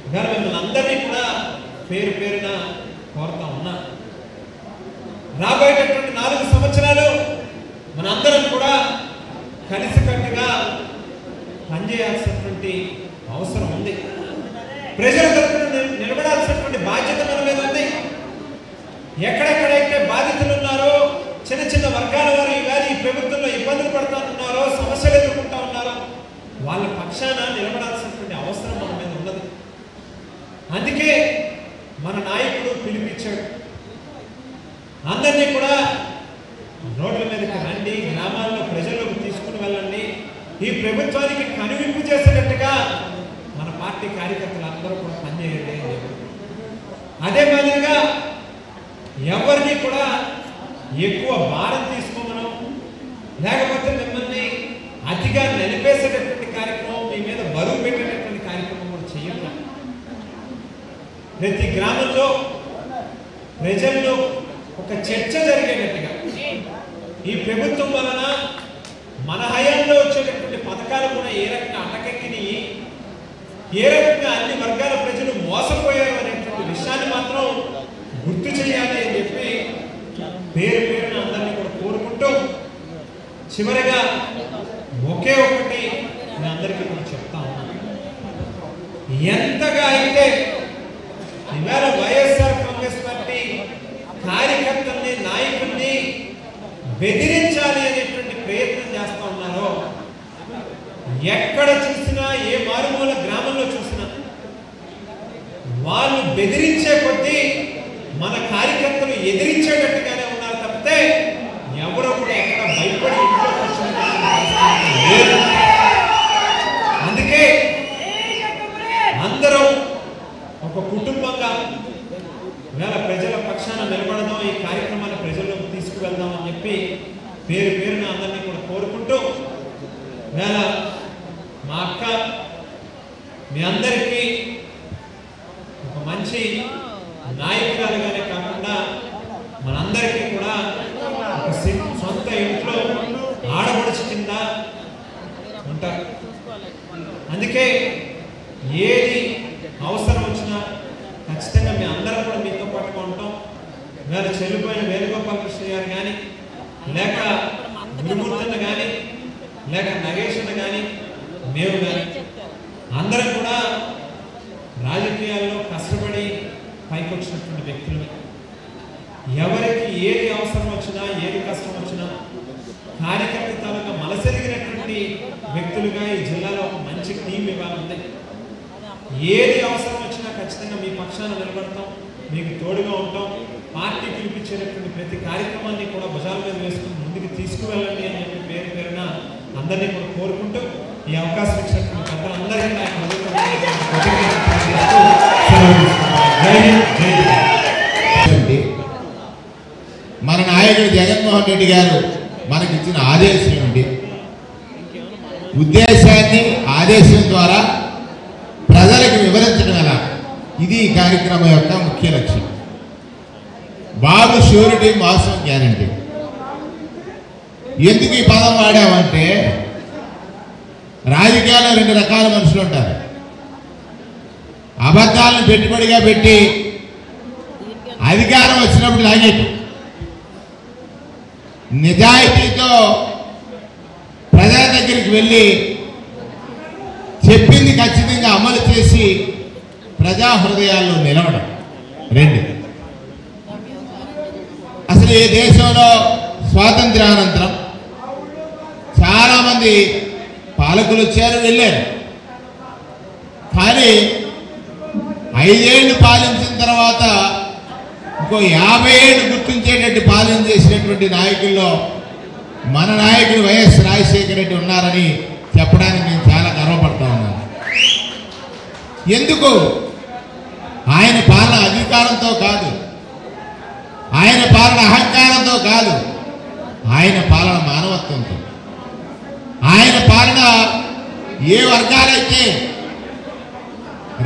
ఇవాళ మిమ్మల్ని అందరినీ కూడా పేరు పేరున కోరుతా ఉన్నా, రాబోయేటటువంటి 4 సంవత్సరాలు మనందరం కూడా కలిసికట్టుగా పనిచేయాల్సినటువంటి అవసరం ఉంది. ప్రజల తరపున నిలబడాల్సినటువంటి బాధ్యత మన మీద ఉంది. ఎక్కడెక్కడైతే బాధితులు ఉన్నారో, చిన్న చిన్న వర్గాల వారు ఈవేళ ఈ ప్రభుత్వంలో ఇబ్బందులు పడుతూ ఉన్నారో, సమస్యలు ఎదుర్కొంటూ ఉన్నారో, వాళ్ళ పక్షాన నిలబడాల్సినటువంటి అవసరం మన మీద ఉన్నది. అందుకే మన నాయకుడు పిలిపించాడు, అందరినీ కూడా రోడ్ల మీదకి రండి, గ్రామాల్లో ప్రజల్లోకి తీసుకుని వెళ్ళండి, ఈ ప్రభుత్వానికి కనువింపు చేసేటట్టుగా మన పార్టీ కార్యకర్తలు అందరూ కూడా పనిచేయండి అని చెప్పి. అదే మాదిరిగా ఎవరిని కూడా ఎక్కువ భారం తీసుకోమనం, లేకపోతే మిమ్మల్ని అతిగా నిలిపేసేటటువంటి కార్యక్రమం, మీ మీద బరువు పెట్టేటటువంటి కార్యక్రమం కూడా చేయాలి. ప్రతి గ్రామంలో ప్రజల్లో ఒక చర్చ జరిగేటట్టుగా ఈ ప్రభుత్వం వలన మన హయాంలో వచ్చేటటువంటి పథకాలు కూడా ఏ రకంగా అటకెక్కినాయి, ఏ రకంగా అన్ని వర్గాల ప్రజలు మోసపోయారు అనేటువంటి విషయాన్ని మాత్రం గుర్తు చేయాలి అని చెప్పి పేరు పేరున అందరినీ కూడా కోరుకుంటూ, చివరిగా ఒకే ఒకటి నేను అందరికీ కూడా చెప్తా ఉన్నాను. ఎంతగా అయితే ఇవాళ వైఎస్ఆర్ కాంగ్రెస్ పార్టీ కార్యకర్తల్ని, నాయకుల్ని బెదిరించాలి అనేటువంటి ప్రయత్నం చేస్తా ఉన్నారో, ఎక్కడ చూసినా ఏ మారుమూల గ్రామంలో చూసినా వాళ్ళు బెదిరించే కొద్దీ మన కార్యకర్తలు ఎదిరించేటట్టుగానే ఉన్నారు తప్పితే ఎవరో కూడా ఎక్కడ భయపడి ఇంట్లో లేదు. అందుకే అందరూ ఒక కుటుంబంగా వేళ ప్రజల పక్షాన నిలబడదాం, ఈ కార్యక్రమాన్ని ప్రజల్లోకి తీసుకువెళ్దాం అని చెప్పి పేరు పేరున అందరినీ కూడా కోరుకుంటూ, వేళ మా అక్క మీ అందరికీ ఒక మంచి నాయకురాలుగానే కాకుండా మనందరికీ కూడా ఒక సొంత ఇంట్లో ఆడపడుచు కింద ఉంటారు. అందుకే ఏది అవసరం వచ్చినా ఖచ్చితంగా మీ అందరం కూడా మీతో పాటుగా ఉంటాం. వేళ చెల్లిపోయిన వేణుగోపాలకృష్ణ గారు కానీ, లేక గురుమూర్తన్న కానీ, లేక నగేషన్న కానీ, మేము కానీ అందరం కూడా రాజకీయాల్లో కష్టపడి పైకి వచ్చినటువంటి వ్యక్తులు. ఎవరికి ఏది అవసరం వచ్చినా, ఏది కష్టం వచ్చినా కార్యకర్త తాలూకా మనసెరిగినటువంటి వ్యక్తులుగా ఈ జిల్లాలో ఒక మంచి టీం ఇవాళ ఉంది. ఏది అవసరం వచ్చినా ఖచ్చితంగా మీ పక్షాన నిలబడతాం, మీకు తోడుగా ఉంటాం. పార్టీ పిలిపించేటటువంటి ప్రతి కార్యక్రమాన్ని కూడా భుజాల మీద వేసుకుని ముందుకు తీసుకువెళ్ళండి అని చెప్పి పేరు పేరున అందరినీ కూడా కోరుకుంటూ, ఈ అవకాశం ఇచ్చినటువంటి పెద్దలందరికీ మన నాయకుడు జగన్మోహన్ రెడ్డి గారు మనకిచ్చిన ఆదేశం ఏమిటి? ఉద్దేశాన్ని ఆదేశం ద్వారా ప్రజలకు వివరించడం ఎలా, ఇది ఈ కార్యక్రమం యొక్క ముఖ్య లక్ష్యం. బాబు ష్యూరిటీ, మోసం గ్యారంటీ. ఎందుకు ఈ పదం వాడామంటే, రాజకీయాల్లో 2 రకాల మనుషులు ఉంటారు. అబద్ధాలను పెట్టుబడిగా పెట్టి అధికారం వచ్చినప్పుడు లాగేటు, నిజాయితీతో ప్రజల దగ్గరికి వెళ్ళి చెప్పింది ఖచ్చితంగా అమలు చేసి ప్రజా హృదయాల్లో నిలవడం. 2, అసలు ఈ దేశంలో స్వాతంత్ర్యానంతరం చాలామంది పాలకులు వచ్చారు, వెళ్ళారు. కానీ 5 ఏళ్ళు పాలించిన తర్వాత ఇంకో 50 ఏళ్ళు గుర్తించేటట్టు పాలన చేసినటువంటి నాయకుల్లో మన నాయకుడు వైఎస్ రాజశేఖర రెడ్డి ఉన్నారని చెప్పడానికి నేను చాలా గర్వపడతా ఉన్నాను. ఎందుకు? ఆయన పాలన అధికారంతో కాదు, ఆయన పాలన అహంకారంతో కాదు, ఆయన పాలన మానవత్వంతో. ఆయన పాలన ఏ వర్గాలైతే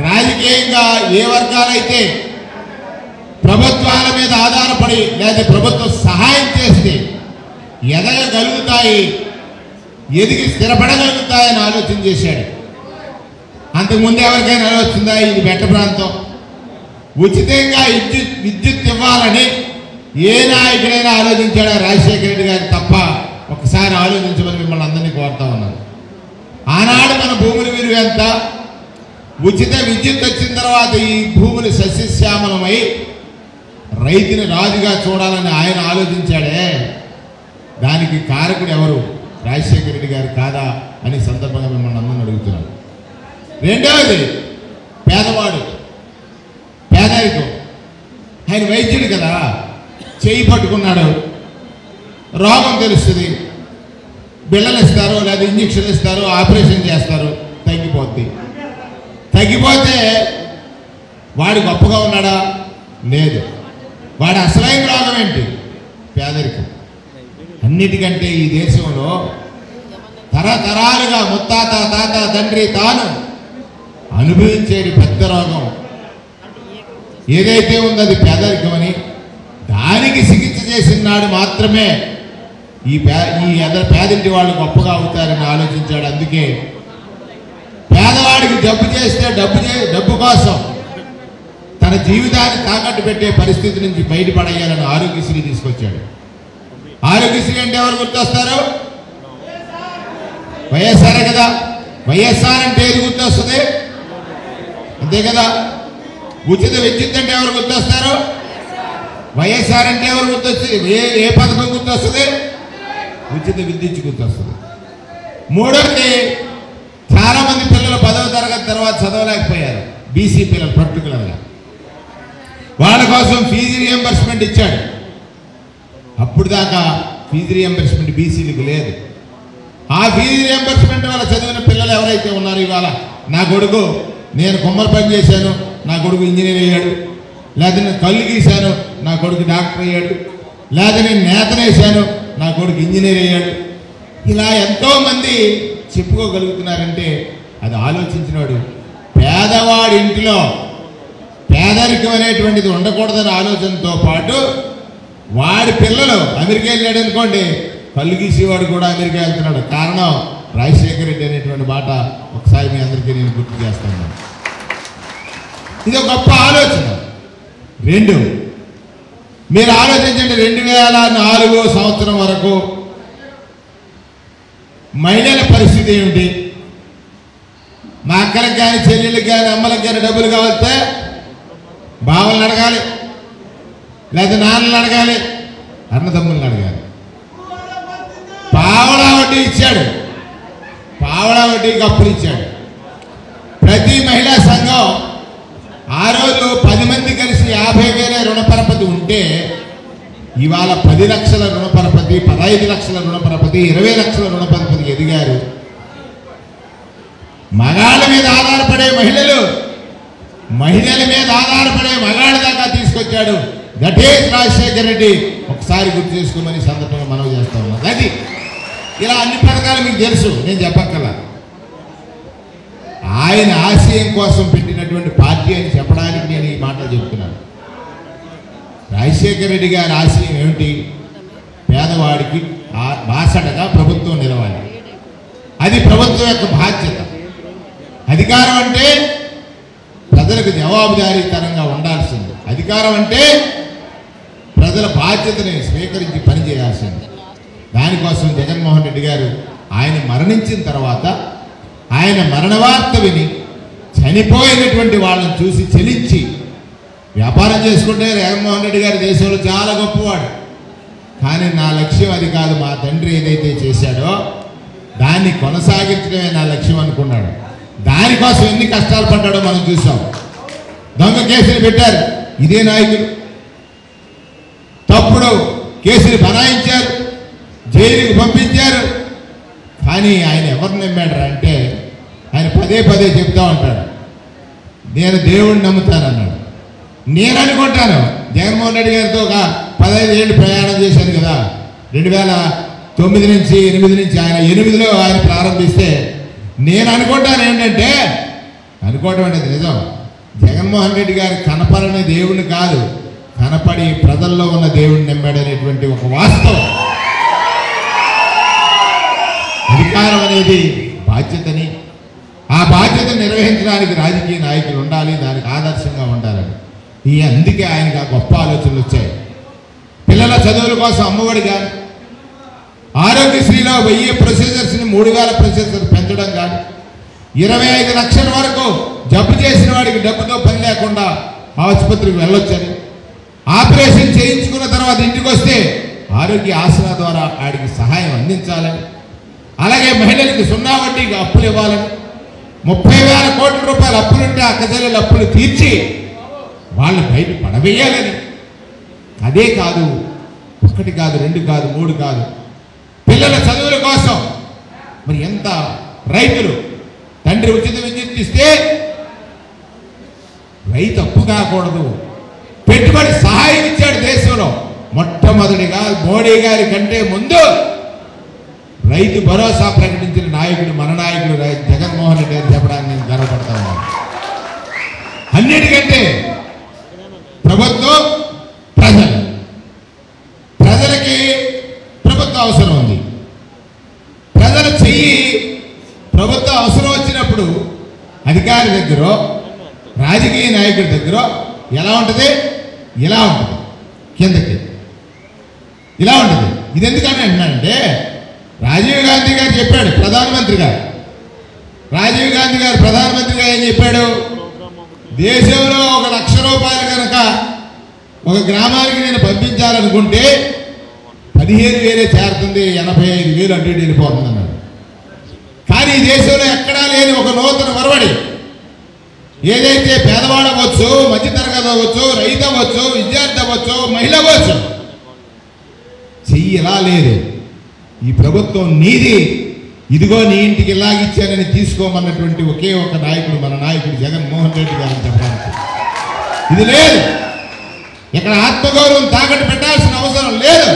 రాజకీయంగా ఏ వర్గాలైతే ప్రభుత్వాల మీద ఆధారపడి లేదా ప్రభుత్వం సహాయం చేస్తే ఎదగగలుగుతాయి, ఎదిగి స్థిరపడగలుగుతాయని ఆలోచన చేశాడు. అంతకుముందు ఎవరికైనా ఆలోచిందా? ఇది బెట్ట ప్రాంతం, ఉచితంగా విద్యుత్ ఇవ్వాలని ఏ నాయకుడైనా ఆలోచించాడా? రాజశేఖర రెడ్డి గారు తప్ప. ఒకసారి ఆలోచించమని మిమ్మల్ని అందరినీ కోరుతా ఉన్నాను. ఆనాడు మన భూముల విలువ ఎంత? ఉచిత విద్యుత్ వచ్చిన తర్వాత ఈ భూములు సస్యశ్యామలమై రైతుని రాజుగా చూడాలని ఆయన ఆలోచించాడే. దానికి కారకుడు ఎవరు? రాజశేఖర రెడ్డి గారు కాదా అని సందర్భంగా మిమ్మల్ని అందరిని అడుగుతున్నాను. రెండవది పేదవాడు, పేదరికం. ఆయన వైద్యుడు కదా, చేయి పట్టుకున్నాడు, రోగం తెలుస్తుంది, బిళ్ళలు ఇస్తారు లేదా ఇంజక్షన్ ఇస్తారు, ఆపరేషన్ చేస్తారు, తగ్గిపోద్ది. తగ్గిపోతే వాడు గొప్పగా ఉన్నాడా? లేదు. వాడి అసలైన రోగం ఏంటి? పేదరికం. అన్నిటికంటే ఈ దేశంలో తరతరాలుగా ముత్తాత తాత తండ్రి తాను అనుభవించేది పెద్ద రోగం ఏదైతే ఉందో అది పేదరికం అని, దానికి చికిత్స చేసిన నాడు మాత్రమే ఈ పేదింటి వాళ్ళు గొప్పగా అవుతారని ఆలోచించాడు. అందుకే పేదవాడికి జబ్బు చేస్తే డబ్బు కోసం తన జీవితాన్ని తాకట్టు పెట్టే పరిస్థితి నుంచి బయటపడేయాలని ఆరోగ్యశ్రీ తీసుకొచ్చాడు. ఆరోగ్యశ్రీ అంటే ఎవరు గుర్తొస్తారు? వైఎస్ఆర్ కదా. వైఎస్ఆర్ అంటే ఏది గుర్తొస్తుంది? అంతే కదా. ఉచిత విద్యుత్ అంటే ఎవరు గుర్తొస్తారు? వైఎస్ఆర్ అంటే ఎవరు గుర్తొస్తుంది? ఏ పథకం గుర్తొస్తుంది? ఉచిత విద్యుత్ గుర్తొస్తుంది. మూడోది, చాలా మంది పిల్లలు 10వ తరగతి తర్వాత చదవలేకపోయారు. బీసీ పిల్లలు పర్టికులర్గా వాళ్ళ కోసం ఫీజు రియంబర్స్మెంట్ ఇచ్చాడు. అప్పుడు దాకా ఫీజు రియంబర్స్మెంట్ బీసీలకు లేదు. ఆ ఫీజు రియంబర్స్మెంట్ వల్ల చదివిన పిల్లలు ఎవరైతే ఉన్నారో ఇవాళ నా కొడుకు నేను కుమ్మరి పని చేశాను, నా కొడుకు ఇంజనీర్ అయ్యాడు, లేదా నేను కళ్ళు గీశాను, నా కొడుకు డాక్టర్ అయ్యాడు, లేదా నేను నేతనేశాను, నా కొడుకు ఇంజనీర్ అయ్యాడు, ఇలా ఎంతోమంది చెప్పుకోగలుగుతున్నారంటే అది ఆలోచించినాడు. పేదవాడి ఇంటిలో పేదరికం అనేటువంటిది ఉండకూడదనే ఆలోచనతో పాటు వాడి పిల్లలు అమెరికా వెళ్ళాడు అనుకోండి, కళ్ళు గీసేవాడు కూడా అమెరికా వెళ్తున్నాడు. కారణం రాజశేఖర రెడ్డి అనేటువంటి మాట ఒకసారి మీ అందరికీ నేను గుర్తు చేస్తాను. ఇది ఒక గొప్ప ఆలోచన. రెండు, మీరు ఆలోచించండి, 2004 సంవత్సరం వరకు మహిళల పరిస్థితి ఏమిటి? మా అక్కలకు కానీ చెల్లెళ్ళకి కానీ అమ్మలకు కానీ డబ్బులు కావాలితే బావలను అడగాలి, లేదా నాన్నలు అడగాలి, అన్నదమ్ములను అడగాలి. పావలా వడ్డీ ఇచ్చాడు, పావలా వడ్డీకి అప్పులు ఇచ్చాడు. ప్రతి మహిళా సంఘం ఆ రోజు 10 మంది కలిసి 50,000 రుణ పరపతి ఉంటే ఇవాళ 10 లక్షల రుణ పరపతి, 15 లక్షల రుణ పరపతి, 20 లక్షల రుణ పరపతికి ఎదిగారు. మగాళ్ళ మీద ఆధారపడే మహిళలు మహిళల మీద ఆధారపడే మగాళ్ళ దాకా తీసుకొచ్చాడు. That is Rajasekhara Reddy. ఒకసారి గుర్తు చేసుకోమని సందర్భంగా మనవి చేస్తా ఉన్నాం. అది ఇలా అన్ని పథకాలు మీకు తెలుసు, నేను చెప్పక్కర్లా. ఆయన ఆశయం కోసం పెట్టినటువంటి పార్టీ అని చెప్పడానికి నేను ఈ మాటలు చెప్తున్నాను. రాజశేఖర రెడ్డి గారి ఆశయం ఏమిటి? పేదవాడికి బాసటగా ప్రభుత్వం నిలవాలి. అది ప్రభుత్వం యొక్క బాధ్యత. అధికారం అంటే ప్రజలకు జవాబుదారీతనంగా ఉండాల్సింది. అధికారం అంటే ప్రజల బాధ్యతని స్వీకరించి పనిచేయాల్సింది. దానికోసం జగన్మోహన్ రెడ్డి గారు ఆయన మరణించిన తర్వాత ఆయన మరణ వార్త విని చనిపోయినటువంటి వాళ్ళని చూసి చెలించి వ్యాపారం చేసుకుంటే జగన్మోహన్ రెడ్డి గారు దేశంలో చాలా గొప్పవాడు, కానీ నా లక్ష్యం అది కాదు, మా తండ్రి ఏదైతే చేశాడో దాన్ని కొనసాగించడమే నా లక్ష్యం అనుకున్నాడు. దానికోసం ఎన్ని కష్టాలు పడ్డాడో మనం చూసాం. దొంగ కేసులు పెట్టారు, ఇదే నాయకులు. కేసులు బనాయించారు, జైలుకి పంపించారు. కానీ ఆయన ఎవరు నమ్మాడు అంటే ఆయన పదే పదే చెప్తా ఉంటాడు, నేను దేవుడిని నమ్ముతానన్నాడు. నేను అనుకుంటాను జగన్మోహన్ రెడ్డి గారితో ఒక 15 ఏళ్ళు ప్రయాణం చేశాను కదా, 2009 నుంచి 8 నుంచి ఆయన 8లో ఆయన ప్రారంభిస్తే నేను అనుకుంటాను ఏంటంటే, అనుకోవటం అనేది నిజం, జగన్మోహన్ రెడ్డి గారు కనపడని దేవుడిని కాదు, కనపడి ప్రజల్లో ఉన్న దేవుడిని నమ్మాడనేటువంటి ఒక వాస్తవం. అధికారం అనేది బాధ్యతని, ఆ బాధ్యత నిర్వహించడానికి రాజకీయ నాయకులు ఉండాలి, దానికి ఆదర్శంగా ఉండాలని అందుకే ఆయనకు ఆ గొప్ప ఆలోచనలు వచ్చాయి. పిల్లల చదువుల కోసం అమ్మఒడి కానీ, ఆరోగ్యశ్రీలో 1000 ప్రొసీజర్స్ని 3000 ప్రొసీజర్ పెంచడం కానీ, 25 లక్షల వరకు జబ్బు చేసిన వాడికి డబ్బుతో పని లేకుండా ఆసుపత్రికి వెళ్ళొచ్చని, ఆపరేషన్ చేయించుకున్న తర్వాత ఇంటికి వస్తే ఆరోగ్య ఆసరా ద్వారా వాడికి సహాయం అందించాలని, అలాగే మహిళలకు 0 వడ్డీకి అప్పులు ఇవ్వాలని, 30,000 కోట్ల రూపాయల అప్పులుంటే అక్కచెల్లెల అప్పులు తీర్చి వాళ్ళు బయట పడవేయాలని. అదే కాదు, 1 కాదు, 2 కాదు, 3 కాదు, పిల్లల చదువుల కోసం మరి ఎంత రైతులు తండ్రి ఉచిత విద్యుత్ ఇస్తే రైతు అప్పు కాకూడదు, పెట్టుబడి సహాయం ఇచ్చాడు దేశంలో. మొట్టమొదటిగా మోడీ గారి కంటే ముందు రైతు భరోసా ప్రకటించిన నాయకుడు మన నాయకుడు జగన్మోహన్ రెడ్డి గారు చెప్పడానికి నేను గర్వపడతా ఉన్నాను. అన్నిటికంటే ప్రభుత్వం ప్రజలకి ప్రభుత్వం అవసరం ఉంది. ప్రజల చెయ్యి ప్రభుత్వం అవసరం వచ్చినప్పుడు అధికారి దగ్గర, రాజకీయ నాయకుడి దగ్గర ఎలా ఉంటుంది? ఇలా ఉంటుంది, కిందకి ఇలా ఉంటుంది. ఇది ఎందుకని అంటున్నానంటే, రాజీవ్ గాంధీ గారు చెప్పాడు, ప్రధానమంత్రి గారు ఏం చెప్పాడు? దేశంలో 1,00,000 రూపాయలు కనుక ఒక గ్రామానికి నేను పంపించాలనుకుంటే 15,000 చేరుతుంది, 85,000 అడ్డు వెళ్ళిపోతుంది అన్నాడు. కానీ ఈ దేశంలో ఎక్కడా లేని ఒక నూతన ఒరవడి, ఏదైతే పేదవాడు అవ్వచ్చు, మధ్యతరగతి అవ్వచ్చు, రైతు అవ్వచ్చు, విద్యార్థి అవ్వచ్చు, మహిళ అవ్వచ్చు, చెయ్యి ఎలా లేదు. ఈ ప్రభుత్వం నీది, ఇదిగో నీ ఇంటికి ఇలాగిచ్చానని తీసుకోమన్నటువంటి ఒకే ఒక నాయకుడు మన నాయకుడు జగన్మోహన్ రెడ్డి గారిని చెప్పడానికి. ఇది లేదు, ఇక్కడ ఆత్మగౌరవం తాకట్టు పెట్టాల్సిన అవసరం లేదు.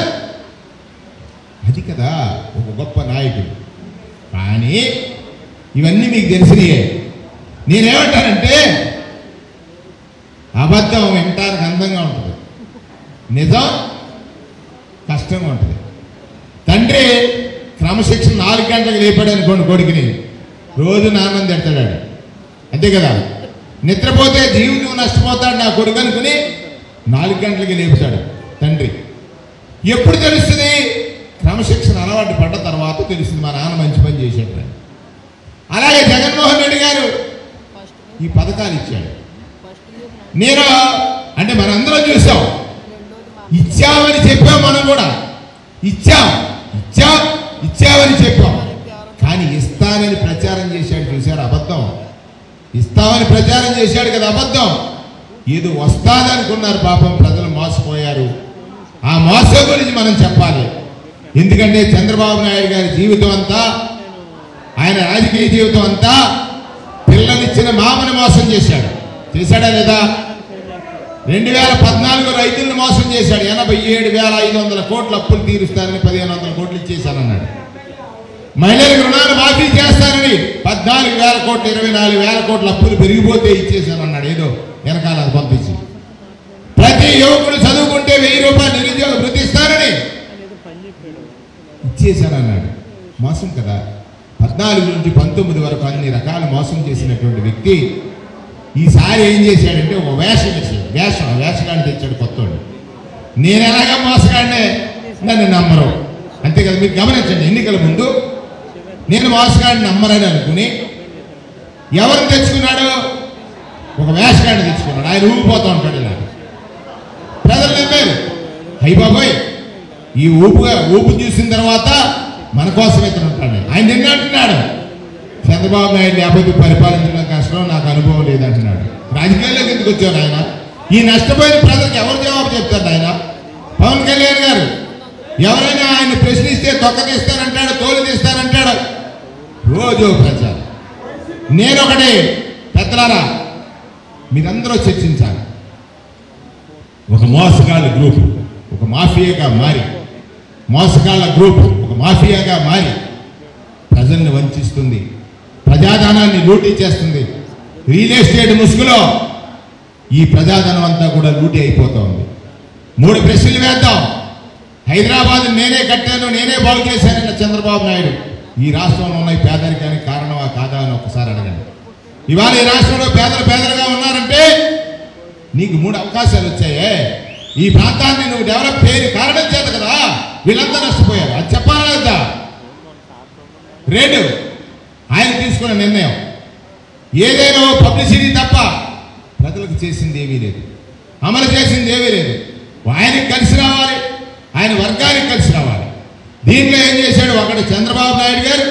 అది కదా ఒక గొప్ప నాయకుడు. కానీ ఇవన్నీ మీకు తెలిసినయే. నేనేమంటానంటే, అబద్ధం వినటానికి అందంగా ఉంటుంది, నిజం కష్టంగా ఉంటుంది. తండ్రి క్రమశిక్షణ 4 గంటలకు లేపాడు అనుకోండి కొడుకుని, రోజు నాన్నం తిడతాడు, అంతే కదా. నిద్రపోతే జీవితం నష్టపోతాడు నా కొడుకు అనుకుని 4 గంటలకి లేపుతాడు తండ్రి. ఎప్పుడు తెలుస్తుంది? క్రమశిక్షణ అలవాటు పడ్డ తర్వాత తెలుస్తుంది, మా నాన్న మంచి పని చేసేట. అలాగే జగన్మోహన్ రెడ్డి గారు ఈ పథకాలు ఇచ్చాడు. నేను అంటే మనందరం చూసాం, ఇచ్చామని చెప్పాం, మనం కూడా ఇచ్చామని చెప్పాం. కానీ ఇస్తానని ప్రచారం చేశాడు, చూశారు అబద్ధం. ఇస్తామని ప్రచారం చేశాడు కదా అబద్ధం. ఏదో వస్తాదనుకున్నారు, పాపం ప్రజలు మోసపోయారు. ఆ మోసం గురించి మనం చెప్పాలి. ఎందుకంటే చంద్రబాబు నాయుడు గారి జీవితం అంతా, ఆయన రాజకీయ జీవితం అంతా పిల్లనిచ్చిన మామని మోసం చేశాడా లేదా? 2014 రైతులను మోసం చేశాడు. 87,500 కోట్ల అప్పులు తీరుస్తానని 1,500 కోట్లు ఇచ్చేశానన్నాడు. మహిళలకు రుణాలు మాఫీ చేస్తానని 14,000 కోట్లు 24,000 కోట్ల అప్పులు పెరిగిపోతే ఇచ్చేశానన్నాడు. ఏదో వెనకాల పంపించి ప్రతి యువకుడు చదువుకుంటే 1000 రూపాయలు నిరుద్యోగ వృత్తి ఇస్తానని ఇచ్చేశానన్నాడు. మోసం కదా. 14 నుంచి 19 వరకు అన్ని రకాల మోసం చేసినటువంటి వ్యక్తి ఈసారి ఏం చేశాడంటే ఒక వేషగాడిని తెచ్చాడు కొత్తోడు. నేను ఎలాగా మోసగాడినే, నన్ను నమ్మరు, అంతే కదా. మీరు గమనించండి, ఎన్నికల ముందు నేను మోసగాడిని నమ్మరని అనుకుని ఎవరిని తెచ్చుకున్నాడు? ఒక వేషగాడిని తెచ్చుకున్నాడు. ఆయన ఊగిపోతూ ఉంటాడు ఇలా. ప్రజలు నమ్మారు. అయ్య బాబోయ్, ఈ ఊపు చూసిన తర్వాత మన కోసం ఇతను ఉంటాడు. ఆయన నిన్న అంటున్నాడు, చంద్రబాబు నాయుడు లేకపోతే పరిపాలించడం కష్టం, నాకు అనుభవం లేదంటున్నాడు. రాజకీయాల్లోకి ఎందుకు వచ్చారు ఆయన? ఈ నష్టపోయిన ప్రజలకు ఎవరు జవాబు చెప్తారు ఆయన? పవన్ కళ్యాణ్ గారు ఎవరైనా ఆయన ప్రశ్నిస్తే తొక్క తీస్తానంటాడు, తోలు తీస్తానంటాడు. రోజు ప్రచారం. నేనొకటి పెద్దలారా, మీరందరూ చర్చించాలి. ఒక మోసగాళ్ళ గ్రూప్ ఒక మాఫియాగా మారి, మోసగాళ్ళ గ్రూప్ ఒక మాఫియాగా మారి ప్రజల్ని వంచిస్తుంది, ప్రజాధనాన్ని లూటీ చేస్తుంది. రియల్ ఎస్టేట్ ముసుగులో ఈ ప్రజాధనం అంతా కూడా లూటీ అయిపోతూ ఉంది. 3 ప్రశ్నలు వేద్దాం. హైదరాబాద్ నేనే కట్టాను, నేనే బాగు చేశానన్న చంద్రబాబు నాయుడు ఈ రాష్ట్రంలో ఉన్న పేదరికానికి కారణమా కాదా అని ఒకసారి అడగండి. ఇవాళ ఈ రాష్ట్రంలో పేదలుగా ఉన్నారంటే నీకు 3 అవకాశాలు వచ్చాయే. ఈ ప్రాంతాన్ని నువ్వు డెవలప్ చేయని కారణం చేత కదా వీళ్ళంతా నష్టపోయారు. అది చెప్పాలా లేదా? 2, ఆయన తీసుకున్న నిర్ణయం ఏదైనా పబ్లిసిటీ తప్ప ప్రజలకు చేసింది ఏమీ లేదు, అమలు చేసింది ఏమీ లేదు. ఆయనకి కలిసి రావాలి, ఆయన వర్గానికి కలిసి రావాలి. దీంట్లో ఏం చేశాడు? ఒకటి చంద్రబాబు నాయుడు గారు,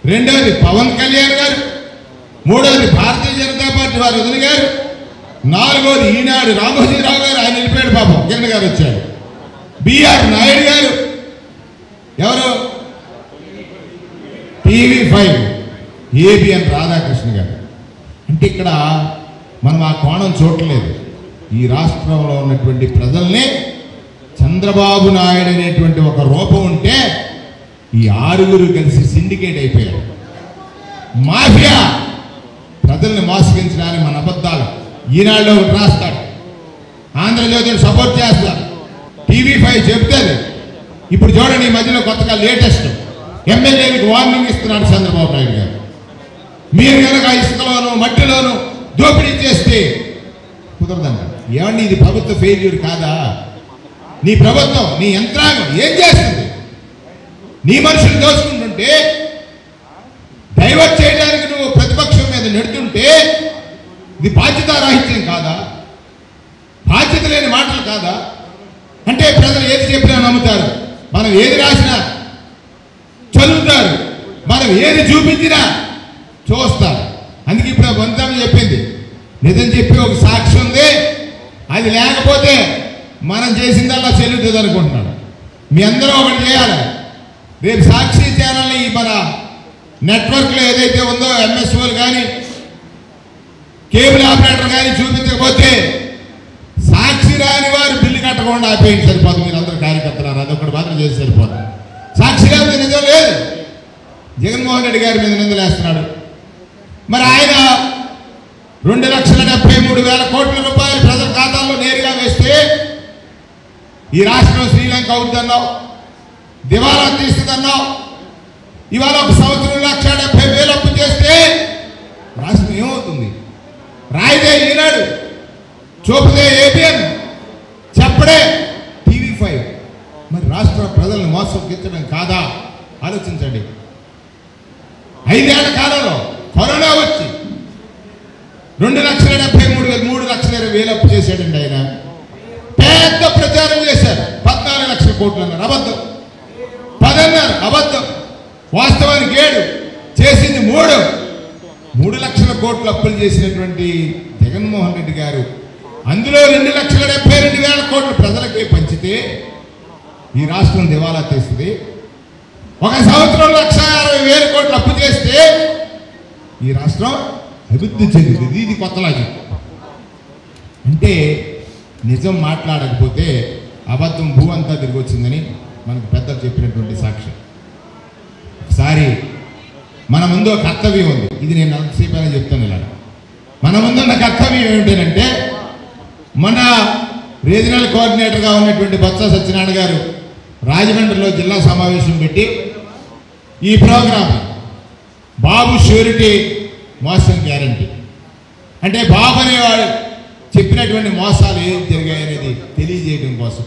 2వది పవన్ కళ్యాణ్ గారు, 3వది భారతీయ జనతా పార్టీ వారి వదిన గారు, 4వది ఈనాడు రామోజీరావు గారు, ఆయన వెళ్ళిపోయాడు పాపం, కిరణ్ గారు వచ్చాడు. బిఆర్ నాయుడు గారు, ఎవరు? TV5 ఏబిఎన్ రాధాకృష్ణ గారు. అంటే ఇక్కడ మనం ఆ కోణం చూడలేదు. ఈ రాష్ట్రంలో ఉన్నటువంటి ప్రజల్ని చంద్రబాబు నాయుడు అనేటువంటి ఒక రూపం ఉంటే ఈ 6 కలిసి సిండికేట్ అయిపోయారు. మాఫియా ప్రజల్ని మోసగించడానికి మన అబద్ధాలు ఈనాడులో ఒకటి రాస్తాడు, ఆంధ్రజ్యోతిని సపోర్ట్ చేస్తారు, TV5 చెప్తుంది. ఇప్పుడు చూడండి, ఈ మధ్యలో కొత్తగా లేటెస్ట్ ఎమ్మెల్యేలకు వార్నింగ్ ఇస్తున్నాడు చంద్రబాబు నాయుడు గారు. మీరు కనుక ఇసుకలోను మట్టిలోను దోపిడీ చేస్తే కుదరదంట. ఏమండి, ఇది ప్రభుత్వ ఫెయిల్యూర్ కాదా? నీ ప్రభుత్వం, నీ యంత్రాంగం ఏం చేస్తుంది? నీ మనుషులు దోచుకుంటుంటే డైవర్ట్ చేయడానికి నువ్వు ప్రతిపక్షం మీద నెడుతుంటే ఇది బాధ్యతారాహిత్యం కాదా? బాధ్యత లేని మాటలు కాదా? అంటే ప్రజలు ఏది చెప్పినా నమ్ముతారు, మనం ఏది రాసినా చదువుతారు, మనం ఏది చూపించినా చూస్తారు. అందుకే ఇప్పుడు వంతమ్మ చెప్పింది, నిజం చెప్పి ఒక సాక్షి ఉంది, అది లేకపోతే మనం చేసిందల్లా చెల్లుతుంది అనుకుంటున్నాడు. మీ అందరూ ఒకటి చేయాలి. రేపు సాక్షి ఛానల్ని మన నెట్వర్క్లో ఏదైతే ఉందో ఎంఎస్ఓలు కానీ కేబుల్ ఆపరేటర్ కానీ చూపించకపోతే సాక్షి రాని వారు బిల్లు కట్టకుండా ఆపేయండి, సరిపోతుంది. మీరు అందరూ కార్యకర్తలు అదొకటి మాత్రం చేసి సరిపోతుంది. సాక్షి లేకపోతే నిజం లేదు. జగన్మోహన్ రెడ్డి గారి మీద నిందలేస్తున్నాడు. మరి ఆయన 2,73,000 కోట్ల రూపాయలు ప్రజల ఖాతాల్లో నేరుగా వేస్తే ఈ రాష్ట్రం శ్రీలంక అవుతుందన్నావు, దివాలా తీస్తుందన్నావు. ఇవాళ ఒక సంవత్సరం 1,70,000 అప్పు చేస్తే రాష్ట్రం ఏమవుతుంది? రాయిదే ఈనాడు, చూపదే ఏబిఎన్, చెప్పడే TV5. మరి రాష్ట్ర ప్రజలను మోసగించడం కాదా? ఆలోచించండి. 5 ఏళ్ల కాలంలో కరోనా వచ్చి 2,73,000 3,20,000 అప్పు చేశాడండి ఆయన. పెద్ద ప్రచారం చేశారు, 14 లక్షల కోట్లు అన్నారు, అబద్ధం. 10 అన్నారు, అబద్ధం. వాస్తవానికి 7, చేసింది 3 లక్షల కోట్లు అప్పులు చేసినటువంటి జగన్మోహన్ రెడ్డి గారు అందులో 2,72,000 కోట్లు ప్రజలకే పంచితే ఈ రాష్ట్రం దివాలా తీస్తుంది. ఒక సంవత్సరం 1,60,000 కోట్లు అప్పు చేస్తే ఈ రాష్ట్రం అభివృద్ధి చెందుతుంది. ఇది కొత్త లాజిక్. అంటే నిజం మాట్లాడకపోతే అబద్ధం భూ అంతా తిరిగి వచ్చిందని మనకు పెద్దలు చెప్పినటువంటి సాక్ష్యం. ఒకసారి మన ముందు కర్తవ్యం ఉంది. ఇది నేను అంతసేపు చెప్తాను. ఇలా మన ముందున్న కర్తవ్యం ఏమిటంటే, మన రీజనల్ కోఆర్డినేటర్గా ఉన్నటువంటి బొత్స సత్యనారాయణ గారు రాజమండ్రిలో జిల్లా సమావేశం పెట్టి ఈ ప్రోగ్రాం బాబు ష్యూరిటీ మోసం గ్యారంటీ అంటే బాబు అనేవాడు చెప్పినటువంటి మోసాలు ఏం జరిగాయనేది తెలియజేయడం కోసం.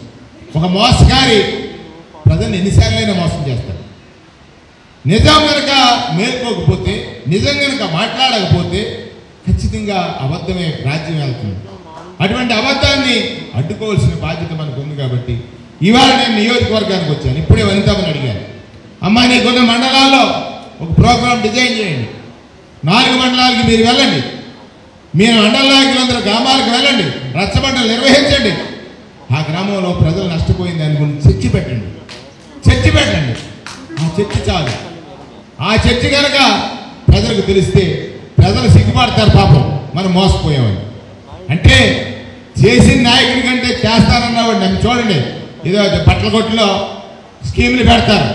ఒక మోసగారి ప్రజల్ని ఎన్నిసార్లైనా మోసం చేస్తాడు. నిజం కనుక మేల్కోకపోతే, నిజం కనుక మాట్లాడకపోతే ఖచ్చితంగా అబద్ధమే రాజ్యం వెళ్తుంది. అటువంటి అబద్ధాన్ని అడ్డుకోవాల్సిన బాధ్యత మనకు ఉంది. కాబట్టి ఇవాళ నేను నియోజకవర్గానికి వచ్చాను. ఇప్పుడే వనితమని అడిగాను, అమ్మా నీకున్న మండలాల్లో ఒక ప్రోగ్రాం డిజైన్ చేయండి, 4 మండలాలకి మీరు వెళ్ళండి, మీరు మండల నాయకులందరూ గ్రామాలకు వెళ్ళండి, రచ్చబండలు నిర్వహించండి, ఆ గ్రామంలో ప్రజలు నష్టపోయిన దాని గురించి చర్చ పెట్టండి. చర్చ చాలు. ఆ చర్చ కనుక ప్రజలకు తెలిస్తే ప్రజలు సిగ్గుపడతారు, పాపం మనం మోసపోయామని. అంటే చేసిన నాయకుడి కంటే చేస్తానన్నవాడు నన్ను చూడండి, ఏదో బట్టల కొట్టులో స్కీములు పెడతారు.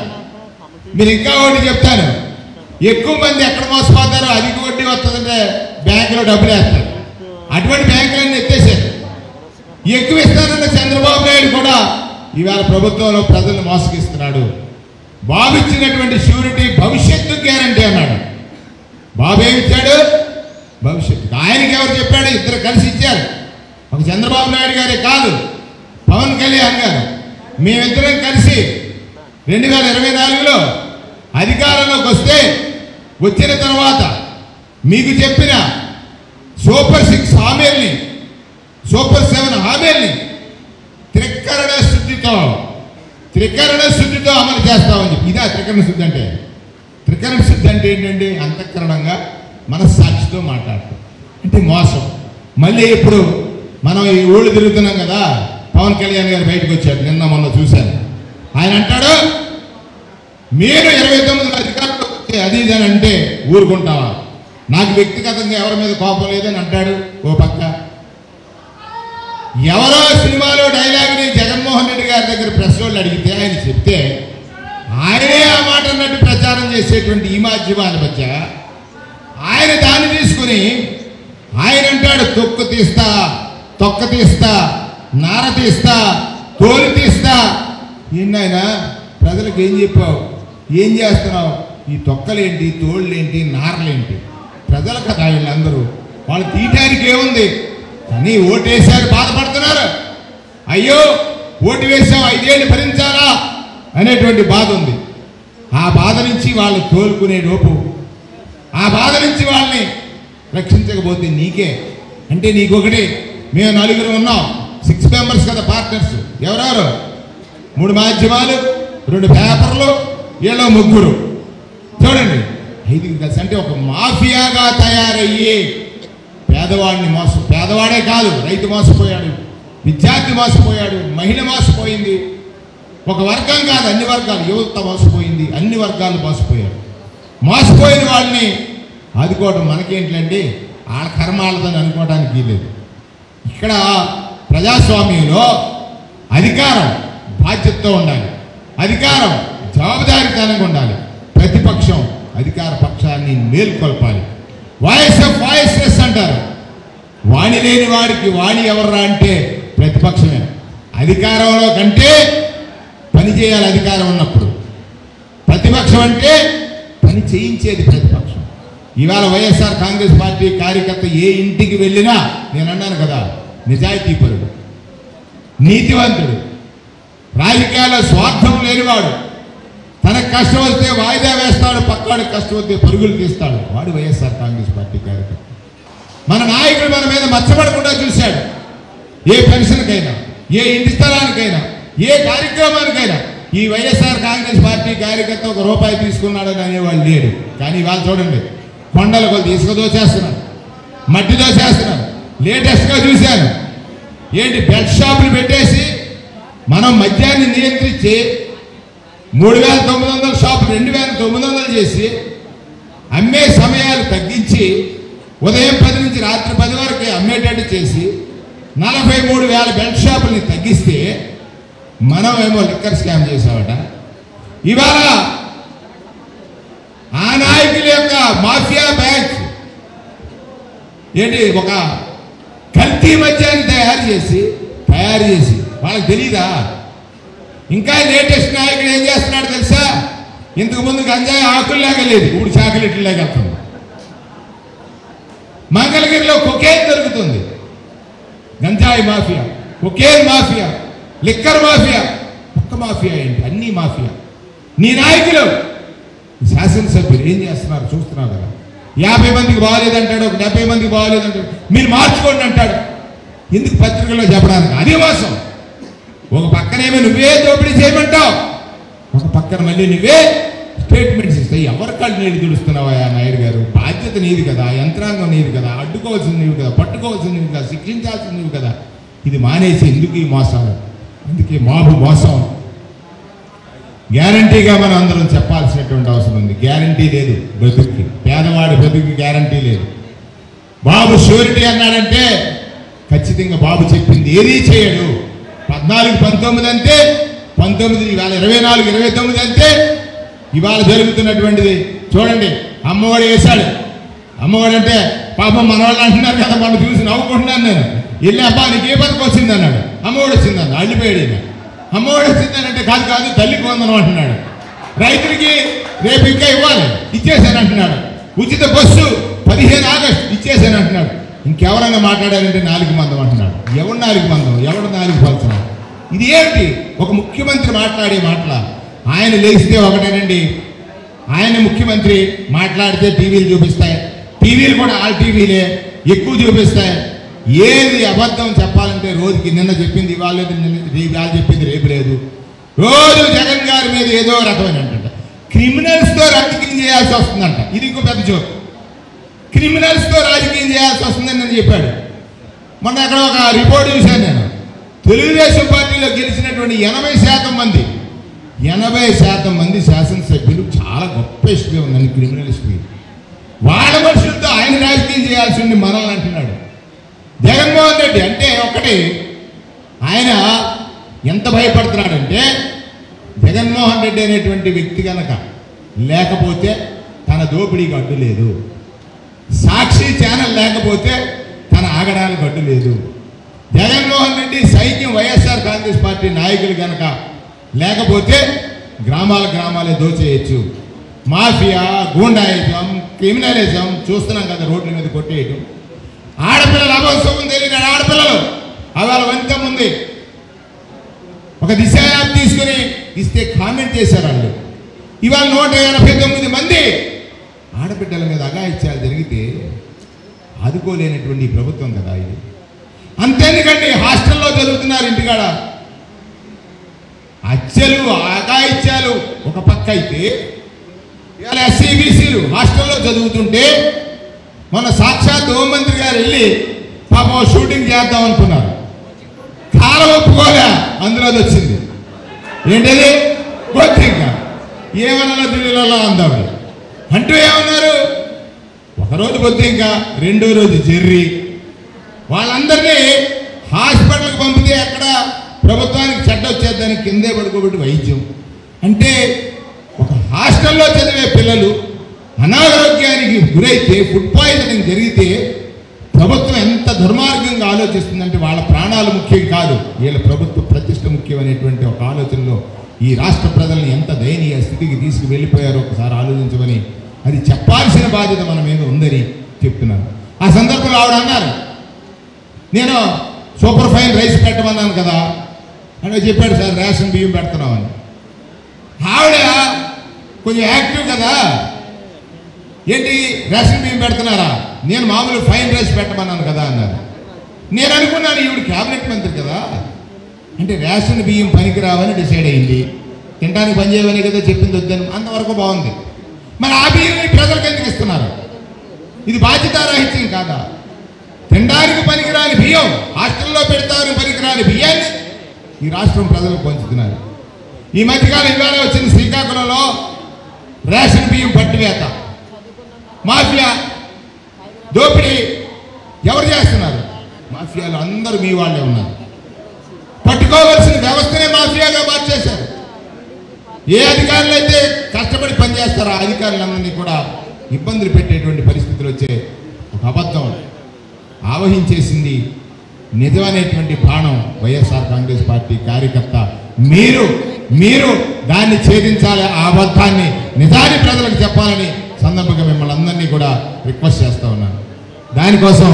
మీరు ఇంకా ఒకటి చెప్తాను, ఎక్కువ మంది ఎక్కడ మోసపోతారో అధిక వడ్డీ వస్తుందంటే బ్యాంకులో డబ్బులు వేస్తారు. అటువంటి బ్యాంకులన్నీ ఎత్తేసారు. ఎక్కువ ఇస్తానన్న చంద్రబాబు నాయుడు కూడా ఇవాళ ప్రభుత్వంలో ప్రజలను మోసగిస్తున్నాడు. బాబు ఇచ్చినటువంటి షూరిటీ భవిష్యత్తు గ్యారంటీ అన్నాడు. బాబు ఏమిచ్చాడు? భవిష్యత్తు. ఆయనకి ఎవరు చెప్పాడు? ఇద్దరు కలిసి ఇచ్చారు. ఒక చంద్రబాబు నాయుడు గారే కాదు, పవన్ కళ్యాణ్ గారు. మేమిద్దరం కలిసి 2024లో అధికారంలోకి వస్తే, వచ్చిన తర్వాత మీకు చెప్పిన సూపర్ 6 హామీల్ని, సూపర్ 7 హామీల్ని త్రికరణ శుద్ధితో అమలు చేస్తామని చెప్పి. ఇదా త్రికరణ శుద్ధి అంటే? త్రికరణ శుద్ధి అంటే ఏంటండి? అంతఃకరణంగా మనస్సాక్షితో మాట్లాడటం. అంటే మోసం. మళ్ళీ ఇప్పుడు మనం ఈ ఊళ్ళు తిరుగుతున్నాం కదా, పవన్ కళ్యాణ్ గారు బయటకు వచ్చాడు, నిన్న మొన్న చూశాను. ఆయన అంటాడు, మీరు 29 అధికారులు అది ఇది అని అంటే ఊరుకుంటావా? నాకు వ్యక్తిగతంగా ఎవరి మీద కోపం లేదని అంటాడు. ఓ పక్క ఎవరో సినిమాలో డైలాగ్ని జగన్మోహన్ రెడ్డి గారి దగ్గర ప్రెస్ వాళ్ళు అడిగితే ఆయన చెప్తే ఆయనే ఆ మాట అన్నట్టు ప్రచారం చేసేటువంటి ఈ మాధ్యమాల మధ్య ఆయన దాన్ని తీసుకుని ఆయన అంటాడు, తొక్క తీస్తా, నార తీస్తా, తోలు తీస్తా. ఏంటైన ప్రజలకు ఏం చెప్పావు? ఏం చేస్తున్నావు? ఈ తొక్కలేంటి, తోళ్ళేంటి, నారలేంటి? ప్రజల కదా వీళ్ళందరూ. వాళ్ళు తీయటానికి ఏముంది? కానీ ఓటేసారు, బాధపడుతున్నారు. అయ్యో ఓటు వేసాం, 5 ఏళ్ళు భరించాలా అనేటువంటి బాధ ఉంది. ఆ బాధ నుంచి వాళ్ళు తోలుకునే లోపు, ఆ బాధ నుంచి వాళ్ళని రక్షించకపోతే నీకే అంటే నీకొకటి. మేము 4 ఉన్నాం, 6 మెంబర్స్ కదా పార్ట్నర్స్. ఎవరెవరు? 3 మాధ్యమాలు, 2 పేపర్లు, వీళ్ళు 3. చూడండి, 5 కలిసి అంటే ఒక మాఫియాగా తయారయ్యి పేదవాడే కాదు, రైతు మోసపోయాడు, విద్యార్థి మోసపోయాడు, మహిళ మోసపోయింది. ఒక వర్గం కాదు, అన్ని వర్గాలు, యువత మోసపోయింది, అన్ని వర్గాలు మోసపోయారు. మోసపోయిన వాళ్ళని ఆదుకోవడం మనకేంటండి? వాళ్ళ కర్మాలదని అనుకోవడానికి లేదు. ఇక్కడ ప్రజాస్వామ్యంలో అధికారం బాధ్యతతో ఉండాలి, అధికారం జవాబుదారీతనంగా ఉండాలి. ప్రతిపక్షం అధికార పక్షాన్ని మేల్కొల్పాలి. వాయిస్లెస్ అంటారు. వాణి లేని వాడికి వాణి ఎవర్రా అంటే ప్రతిపక్షమే. అధికారంలో కంటే పని చేయాలి అధికారం ఉన్నప్పుడు. ప్రతిపక్షం అంటే పని చేయించేది ప్రతిపక్షం. ఇవాళ వైఎస్ఆర్ కాంగ్రెస్ పార్టీ కార్యకర్త ఏ ఇంటికి వెళ్ళినా నేను అన్నాను కదా, నిజాయితీపరుడు, నీతివంతుడు, రాజకీయాల్లో స్వార్థం లేనివాడు, తనకు కష్టం వస్తే వాయిదా వేస్తాడు, పక్కాడికి కష్టం వస్తే పరుగులు తీస్తాడు. వాడు వైఎస్ఆర్ కాంగ్రెస్ పార్టీ కార్యకర్త. మన నాయకుడు మన మీద మచ్చపడకుండా చూశాడు. ఏ పెన్షన్కైనా, ఏ ఇంటి స్థలానికైనా, ఏ కార్యక్రమానికైనా ఈ వైఎస్ఆర్ కాంగ్రెస్ పార్టీ కార్యకర్త 1 రూపాయి తీసుకున్నాడని అనేవాళ్ళు లేడు. కానీ వాళ్ళు చూడండి, కొండల కొద్ది ఇసుక దోచేస్తున్నారు, మట్టి దోచేస్తున్నారు. లేటెస్ట్గా చూశాను, ఏంటి బెడ్ షాపులు పెట్టేసి మనం మద్యాన్ని నియంత్రించి 3,900 షాపులు 2,900 చేసి అమ్మే సమయాలు తగ్గించి ఉదయం 10 నుంచి రాత్రి 10 వరకు అమ్మేటట్టు చేసి 43,000 బెడ్ షాపుల్ని తగ్గిస్తే మనం ఏమో లిక్కర్ స్కామ్ చేసామట. ఇవాళ ఆ నాయకుల యొక్క మాఫియా బ్యాచ్ ఏంటి, ఒక కల్తీ మద్యాన్ని తయారు చేసి వాళ్ళకి తెలీదా? ఇంకా లేటెస్ట్ నాయకుడు ఏం చేస్తున్నాడు తెలుసా? ఇంతకు ముందు గంజాయి ఆకుల్లాగా లేదు, ఇప్పుడు చాకలెట్లలాగా వెళ్తుంది. మంగళగిరిలో కొకేన్ దొరుకుతుంది. గంజాయి mafia, cocaine mafia, liquor mafia. ఒక్క మాఫియా ఏంటి, అన్ని మాఫియా. నీ నాయకులు శాసనసభ్యులు ఏం చేస్తున్నారు చూస్తున్నావు కదా. 50 మందికి బాగోలేదంటాడు, 70 మందికి బాగోలేదంటాడు. మీరు మార్చుకోండి అంటాడు. ఎందుకు పత్రికల్లో చెప్పడానికి? అదే మోసం. ఒక పక్కనేమో నువ్వే దోపిడీ చేయమంటావు, ఒక పక్కన మళ్ళీ నువ్వే స్టేట్మెంట్స్ ఇస్తాయి. ఎవరి కాళ్ళు నీళ్ళు తుడుస్తున్నావా నాయుడు గారు? బాధ్యత నీది కదా, యంత్రాంగం నీది కదా, అడ్డుకోవాల్సింది నీవు కదా, పట్టుకోవాల్సింది నీవు కదా, శిక్షించాల్సింది నీవు కదా. ఇది మానేసి ఎందుకు ఈ మోసాలు? అందుకే మాబు మోసం. గ్యారంటీగా మనం అందరం చెప్పాల్సినటువంటి అవసరం ఉంది. గ్యారంటీ లేదు బతుక్కి, పేదవాడి బతుక్కి గ్యారంటీ లేదు. బాబు ష్యూరిటీ అన్నాడంటే ఖచ్చితంగా బాబు చెప్పింది ఏదీ చేయడు. 14-19 అంతే, 19 ఇవాళ 24-29 అంతే. ఇవాళ జరుగుతున్నటువంటిది చూడండి. అమ్మఒడి వేశాడు. అమ్మఒడి అంటే పాపం మన వాళ్ళు అంటున్నారు కదా, మనం చూసి నవ్వుకుంటున్నాను నేను. వెళ్ళి అబ్బా నీకు ఏ పథకం వచ్చింది అన్నాడు. అమ్మఒడి వచ్చిందన్న అల్లిపోయాడు. అమ్మఒడి వచ్చిందనంటే కాదు కాదు తల్లికి వందనం అంటున్నాడు. రైతులకి రేపు ఇంకా ఇవ్వాలి, ఇచ్చేసాను అంటున్నాడు. ఉచిత బస్సు 15 ఆగస్టు ఇచ్చేసాను అంటున్నాడు. ఇంకెవరైనా మాట్లాడారంటే 4 మందం అంటున్నాడు. ఎవడు 4 మందం, ఎవడు 4 పలుచున్నాడు? ఇది ఏమిటి? ఒక ముఖ్యమంత్రి మాట్లాడే మాటల. ఆయన లేస్తే ఒకటేనండి, ఆయన ముఖ్యమంత్రి మాట్లాడితే టీవీలు చూపిస్తాయి, టీవీలు కూడా ఆల్ టీవీలే ఎక్కువ చూపిస్తాయి. ఏది అబద్ధం చెప్పాలంటే రోజుకి నిన్న చెప్పింది ఇవాళ లేదు, ఇవాళ చెప్పింది రేపు లేదు. రోజు జగన్ గారి మీద ఏదో రకమైన క్రిమినల్స్తో రాజకీయం చేయాల్సి వస్తుందంట. ఇది ఇంకో పెద్ద జోక్. క్రిమినల్స్తో రాజకీయం చేయాల్సి వస్తుందని నేను చెప్పాడు. మొన్న అక్కడ ఒక రిపోర్ట్ చూశాను నేను. తెలుగుదేశం పార్టీలో గెలిచినటువంటి 80% మంది శాసనసభ్యులు చాలా గొప్ప హిస్టరీ ఉందని, క్రిమినల్ హిస్టరీ. వాళ్ళ మనుషులతో ఆయన రాజకీయం చేయాల్సి ఉండి మనల్ని అంటున్నాడు. జగన్మోహన్ రెడ్డి అంటే ఒకటి, ఆయన ఎంత భయపడుతున్నాడంటే జగన్మోహన్ రెడ్డి అనేటువంటి వ్యక్తి కనుక లేకపోతే తన దోపిడీకి అడ్డు లేదు. సాక్షి ఛానల్ లేకపోతే తన ఆగడానికి అడ్డు లేదు. జగన్మోహన్ రెడ్డి సైన్యం వైఎస్ఆర్ కాంగ్రెస్ పార్టీ నాయకులు కనుక లేకపోతే గ్రామాలే దోచేయచ్చు. మాఫియా, గూండాయిజం, క్రిమినలిజం చూస్తున్నాం కదా, రోడ్ల మీద కొట్టేయటం. ఆడపిల్లలు అభోత్సవం తెలియని ఆడపిల్లలు అవాళ వంత ఉంది. ఒక దిశ యాప్ తీసుకుని ఇస్తే కామెంట్ చేశారు వాళ్ళు. ఇవాళ 189 మంది ఆడబిడ్డల మీద అఘాయిత్యాలు జరిగితే ఆదుకోలేనటువంటి ప్రభుత్వం కదా ఇది. అంతేందుకండి, హాస్టల్లో చదువుతున్నారు ఇంటికాడ. హత్యలు, అఘాయిత్యాలు ఒక పక్క అయితే ఇవాళ ఎస్సీబీసీలు హాస్టల్లో చదువుతుంటే మొన్న సాక్షాత్ హోంమంత్రి గారు వెళ్ళి పాపం షూటింగ్ చేద్దాం అనుకున్నారు. కాలం ఒప్పుకోలే, అందులో వచ్చింది ఏంటది గోత్రిక. ఏమన్నా ఢిల్లీలో అందాడు అంటూ ఏమన్నారు. ఒకరోజు బొద్దింక, రెండో రోజు జెర్రీ. వాళ్ళందరినీ హాస్పిటల్కి పంపితే అక్కడ ప్రభుత్వానికి చెడ్డ వచ్చేదానికి కిందే పడుకోబెట్టి వైద్యం. అంటే ఒక హాస్టల్లో చదివే పిల్లలు అనారోగ్యానికి గురైతే, ఫుడ్ పాయిజనింగ్ జరిగితే ప్రభుత్వం ఎంత దుర్మార్గంగా ఆలోచిస్తుందంటే వాళ్ళ ప్రాణాలు ముఖ్యం కాదు, వీళ్ళ ప్రభుత్వ ప్రతిష్ట ముఖ్యం అనేటువంటి ఒక ఆలోచనలో ఈ రాష్ట్ర ప్రజలను ఎంత దయనీయ స్థితికి తీసుకువెళ్ళిపోయారో ఒకసారి ఆలోచించమని, అది చెప్పాల్సిన బాధ్యత మన మీద ఉందని చెప్తున్నాను. ఆ సందర్భంలో ఆవిడ అన్నారు, నేను సూపర్ ఫైన్ రైస్ పెట్టమన్నాను కదా అని చెప్పాడు. సార్ రేషన్ బియ్యం పెడుతున్నామని. ఆవిడ కొంచెం యాక్టివ్ కదా, ఏంటి రేషన్ బియ్యం పెడుతున్నారా, నేను మామూలు ఫైన్ రైస్ పెట్టమన్నాను కదా అన్నారు. నేను అనుకున్నాను ఈవిడ క్యాబినెట్ మంత్రి కదా, అంటే రేషన్ బియ్యం పనికిరావని డిసైడ్ అయింది, తినడానికి పనిచేయవని కదా చెప్పింది, వద్దని. అంతవరకు బాగుంది. మరి ఆ బియ్యం ప్రజలకు ఎందుకు ఇస్తున్నారు? ఇది బాధ్యతారాహిత్యం కాదా? తినడానికి పనికిరాని బియ్యం, హాస్టల్లో పెడతారు పనికిరాని బియ్యాన్ని ఈ రాష్ట్రం ప్రజలకు పంచుతున్నారు. ఈ మధ్యకాలం ఇవాళ వచ్చిన శ్రీకాకుళంలో రేషన్ బియ్యం పట్టివేత, మాఫియా దోపిడీ ఎవరు చేస్తున్నారు? మాఫియాలు అందరూ మీ వాళ్ళే ఉన్నారు. పట్టుకోవాల్సిన వ్యవస్థనే మాఫియాగా మార్చేశారు. ఏ అధికారులు అయితే కష్టపడి పనిచేస్తారో ఆ అధికారులందరినీ కూడా ఇబ్బందులు పెట్టేటువంటి పరిస్థితులు వచ్చే ఒక అబద్ధం ఆవహించేసింది నిజమనేటువంటి బాణం వైఎస్ఆర్ కాంగ్రెస్ పార్టీ కార్యకర్త. మీరు దాన్ని ఛేదించాలి, ఆ అబద్ధాన్ని నిజాన్ని ప్రజలకు చెప్పాలని సందర్భంగా మిమ్మల్ని అందరినీ కూడా రిక్వెస్ట్ చేస్తూ ఉన్నాను. దానికోసం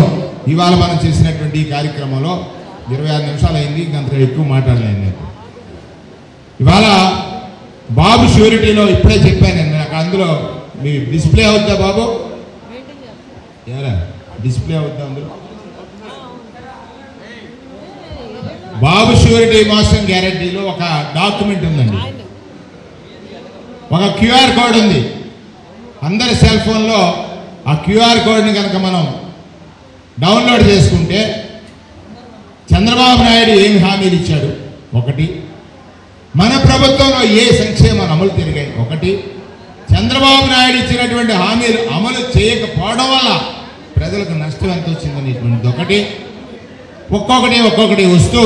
ఇవాళ మనం చేసినటువంటి ఈ కార్యక్రమంలో 26 నిమిషాలు అయింది, ఇంకంత ఎక్కువ మాట్లాడలేదు. నేను ఇవాళ బాబు ష్యూరిటీలో ఇప్పుడే చెప్పాను నేను, నాకు అందులో మీ డిస్ప్లే అవుద్దా బాబు? ఎలా డిస్ప్లే అవుద్దా? అందులో బాబు ష్యూరిటీ మోసం గ్యారెంటీలో ఒక డాక్యుమెంట్ ఉందండి, ఒక క్యూఆర్ కోడ్ ఉంది. అందరి సెల్ ఫోన్లో ఆ క్యూఆర్ కోడ్ని కనుక మనం డౌన్లోడ్ చేసుకుంటే చంద్రబాబు నాయుడు ఏమి హామీలు ఇచ్చాడు, ఒకటి మన ప్రభుత్వంలో ఏ సంక్షేమ సభలు జరిగాయి. ఒకటి, చంద్రబాబు నాయుడు ఇచ్చినటువంటి హామీలు అమలు చేయకపోవడం వల్ల ప్రజలకు నష్టం ఎంత వచ్చిందనేటువంటిది ఒకటి. ఒక్కొక్కటి వస్తూ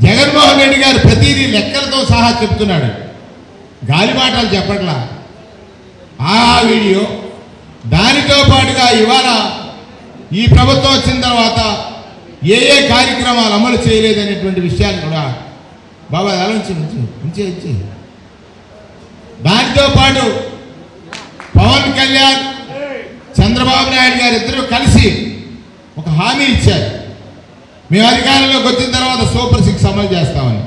జగన్మోహన్ రెడ్డి గారు ప్రతిదీ లెక్కలతో సహా చెప్తున్నాడు, గాలిమాటలు చెప్పట్లా. ఆ వీడియో దానితో పాటుగా ఇవాళ ఈ ప్రభుత్వం వచ్చిన తర్వాత ఏ కార్యక్రమాలు అమలు చేయలేదనేటువంటి విషయాలు కూడా బాబా అలా ఉంచే. దానితో పాటు పవన్ కళ్యాణ్ చంద్రబాబు నాయుడు గారు ఇద్దరు కలిసి ఒక హామీ ఇచ్చారు, మేము అధికారంలోకి వచ్చిన తర్వాత సూపర్ 6 అమలు చేస్తామని.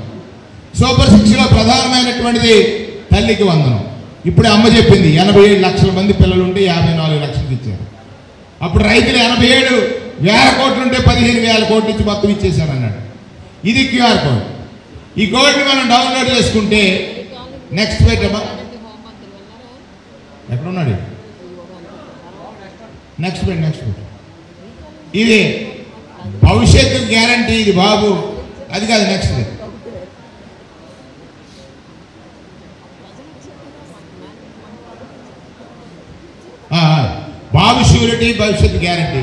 సూపర్ 6లో ప్రధానమైనటువంటిది తల్లికి వందనం. ఇప్పుడు అమ్మ చెప్పింది 87 లక్షల మంది పిల్లలు ఉంటే 54 లక్షలకు ఇచ్చారు. అప్పుడు రైతులు 87,000 కోట్లు ఉంటే 15,000 కోట్లు ఇచ్చి మొత్తం ఇచ్చేసారన్నాడు. ఇది క్యూఆర్ కోడ్. ఈ కోడ్ని మనం డౌన్లోడ్ చేసుకుంటే నెక్స్ట్ పెట్టమ్మా, ఎక్కడున్నాడు? నెక్స్ట్ పెట్టు. ఇది భవిష్యత్తు గ్యారంటీ. ఇది బాబు అది కాదు, నెక్స్ట్ బాబు షూరిటీ భవిష్యత్తు గ్యారంటీ.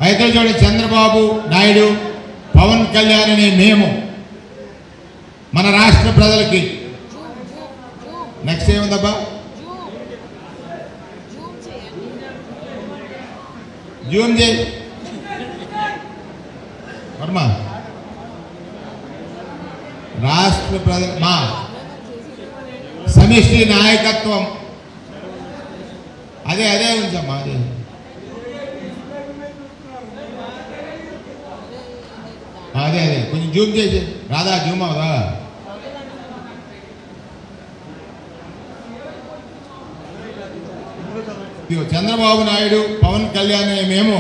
అయితే చూడండి, చంద్రబాబు నాయుడు పవన్ కళ్యాణ్ అనే మేము మన రాష్ట్ర ప్రజలకి నెక్స్ట్ ఏముందబ్బా, జూమ్ చేయి వర్మ. రాష్ట్ర ప్రజల మా సమిష్టి నాయకత్వం అదే ఉంచమ్మా. అదే కొంచెం జూమ్ చేసి రాదా, జూమ్ అవదా? చంద్రబాబు నాయుడు పవన్ కళ్యాణ్ మేము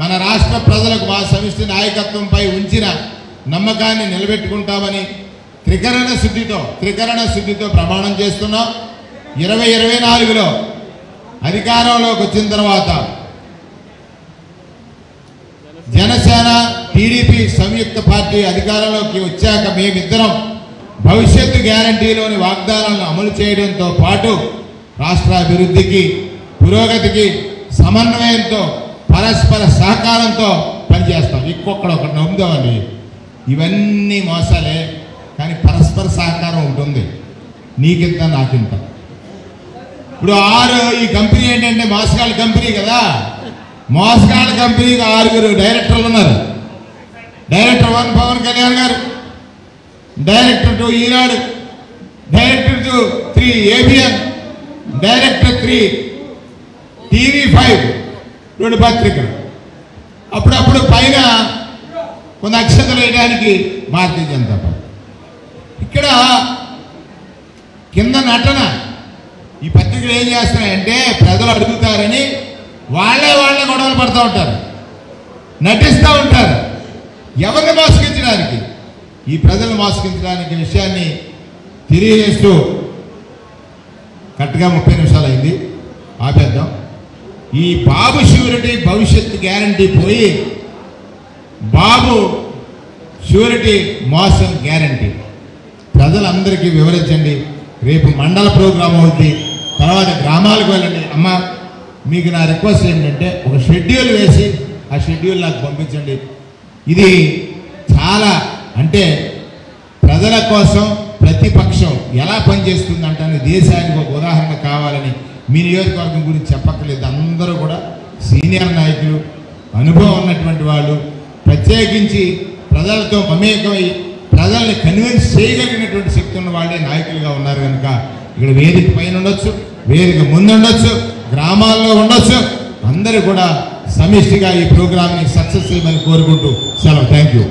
మన రాష్ట్ర ప్రజలకు మా సమిష్టి నాయకత్వంపై ఉంచిన నమ్మకాన్ని నిలబెట్టుకుంటామని త్రికరణ శుద్ధితో ప్రమాణం చేస్తున్నాం. 2024లో అధికారంలోకి వచ్చిన తర్వాత జనసేన టీడీపీ సంయుక్త పార్టీ అధికారంలోకి వచ్చాక మేమిద్దరం భవిష్యత్తు గ్యారంటీలోని వాగ్దానాలను అమలు చేయడంతో పాటు రాష్ట్ర అభివృద్ధికి, పురోగతికి సమన్వయంతో, పరస్పర సహకారంతో పనిచేస్తాం. ఒకటి నమ్ముదామండి, ఇవన్నీ మోసాలే, కానీ పరస్పర సహకారం ఉంటుంది. నీకింత నాకింత. ఇప్పుడు ఈ కంపెనీ ఏంటంటే మోసగాళ్ళ కంపెనీ కదా. మోసగాళ్ళ కంపెనీకి 6 డైరెక్టర్లు ఉన్నారు. డైరెక్టర్ 1 పవన్ కళ్యాణ్ గారు, డైరెక్టర్ 2 ఈనాడు, డైరెక్టర్ 3 ఏబిఎన్, డైరెక్టర్ 3 TV5 2 పత్రికలు. అప్పుడప్పుడు పైన కొన్ని అక్షతలు వేయడానికి భారతీయ జనతా పార్టీ. ఇక్కడ కింద నటన. ఈ పత్రికలు ఏం చేస్తున్నాయంటే ప్రజలు అడుగుతారని వాళ్ళే గొడవలు పడుతూ ఉంటారు, నటిస్తూ ఉంటారు. ఎవరిని మోసగించడానికి? ఈ ప్రజలను మోసగించడానికి విషయాన్ని తెలియజేస్తూ కరెక్ట్గా 30 నిమిషాలు అయింది, ఆపేద్దాం. ఈ బాబు షూరిటీ భవిష్యత్తు గ్యారంటీ పోయి బాబు షూరిటీ మోసం గ్యారంటీ ప్రజలందరికీ వివరించండి. రేపు మండల ప్రోగ్రాం అవుతుంది, తర్వాత గ్రామాలకు వెళ్ళండి. అమ్మ, మీకు నా రిక్వెస్ట్ ఏంటంటే ఒక షెడ్యూల్ వేసి ఆ షెడ్యూల్ నాకు పంపించండి. ఇది చాలా అంటే ప్రజల కోసం ప్రతిపక్షం ఎలా పనిచేస్తుందంటే దేశానికి ఒక ఉదాహరణ కావాలని మీ నియోజకవర్గం గురించి చెప్పక్కర్లేదు. అందరూ కూడా సీనియర్ నాయకులు, అనుభవం ఉన్నటువంటి వాళ్ళు, ప్రత్యేకించి ప్రజలతో మమేకమై ప్రజల్ని కన్విన్స్ చేయగలిగినటువంటి శక్తి ఉన్న వాళ్ళే నాయకులుగా ఉన్నారు కనుక ఇక్కడ వేదిక పైన ఉండొచ్చు, వేదిక ముందు ఉండొచ్చు, గ్రామాల్లో ఉండొచ్చు. అందరూ కూడా సమిష్టిగా ఈ ప్రోగ్రామ్ని సక్సెస్ చేయమని కోరుకుంటూ సెలవు. Thank you.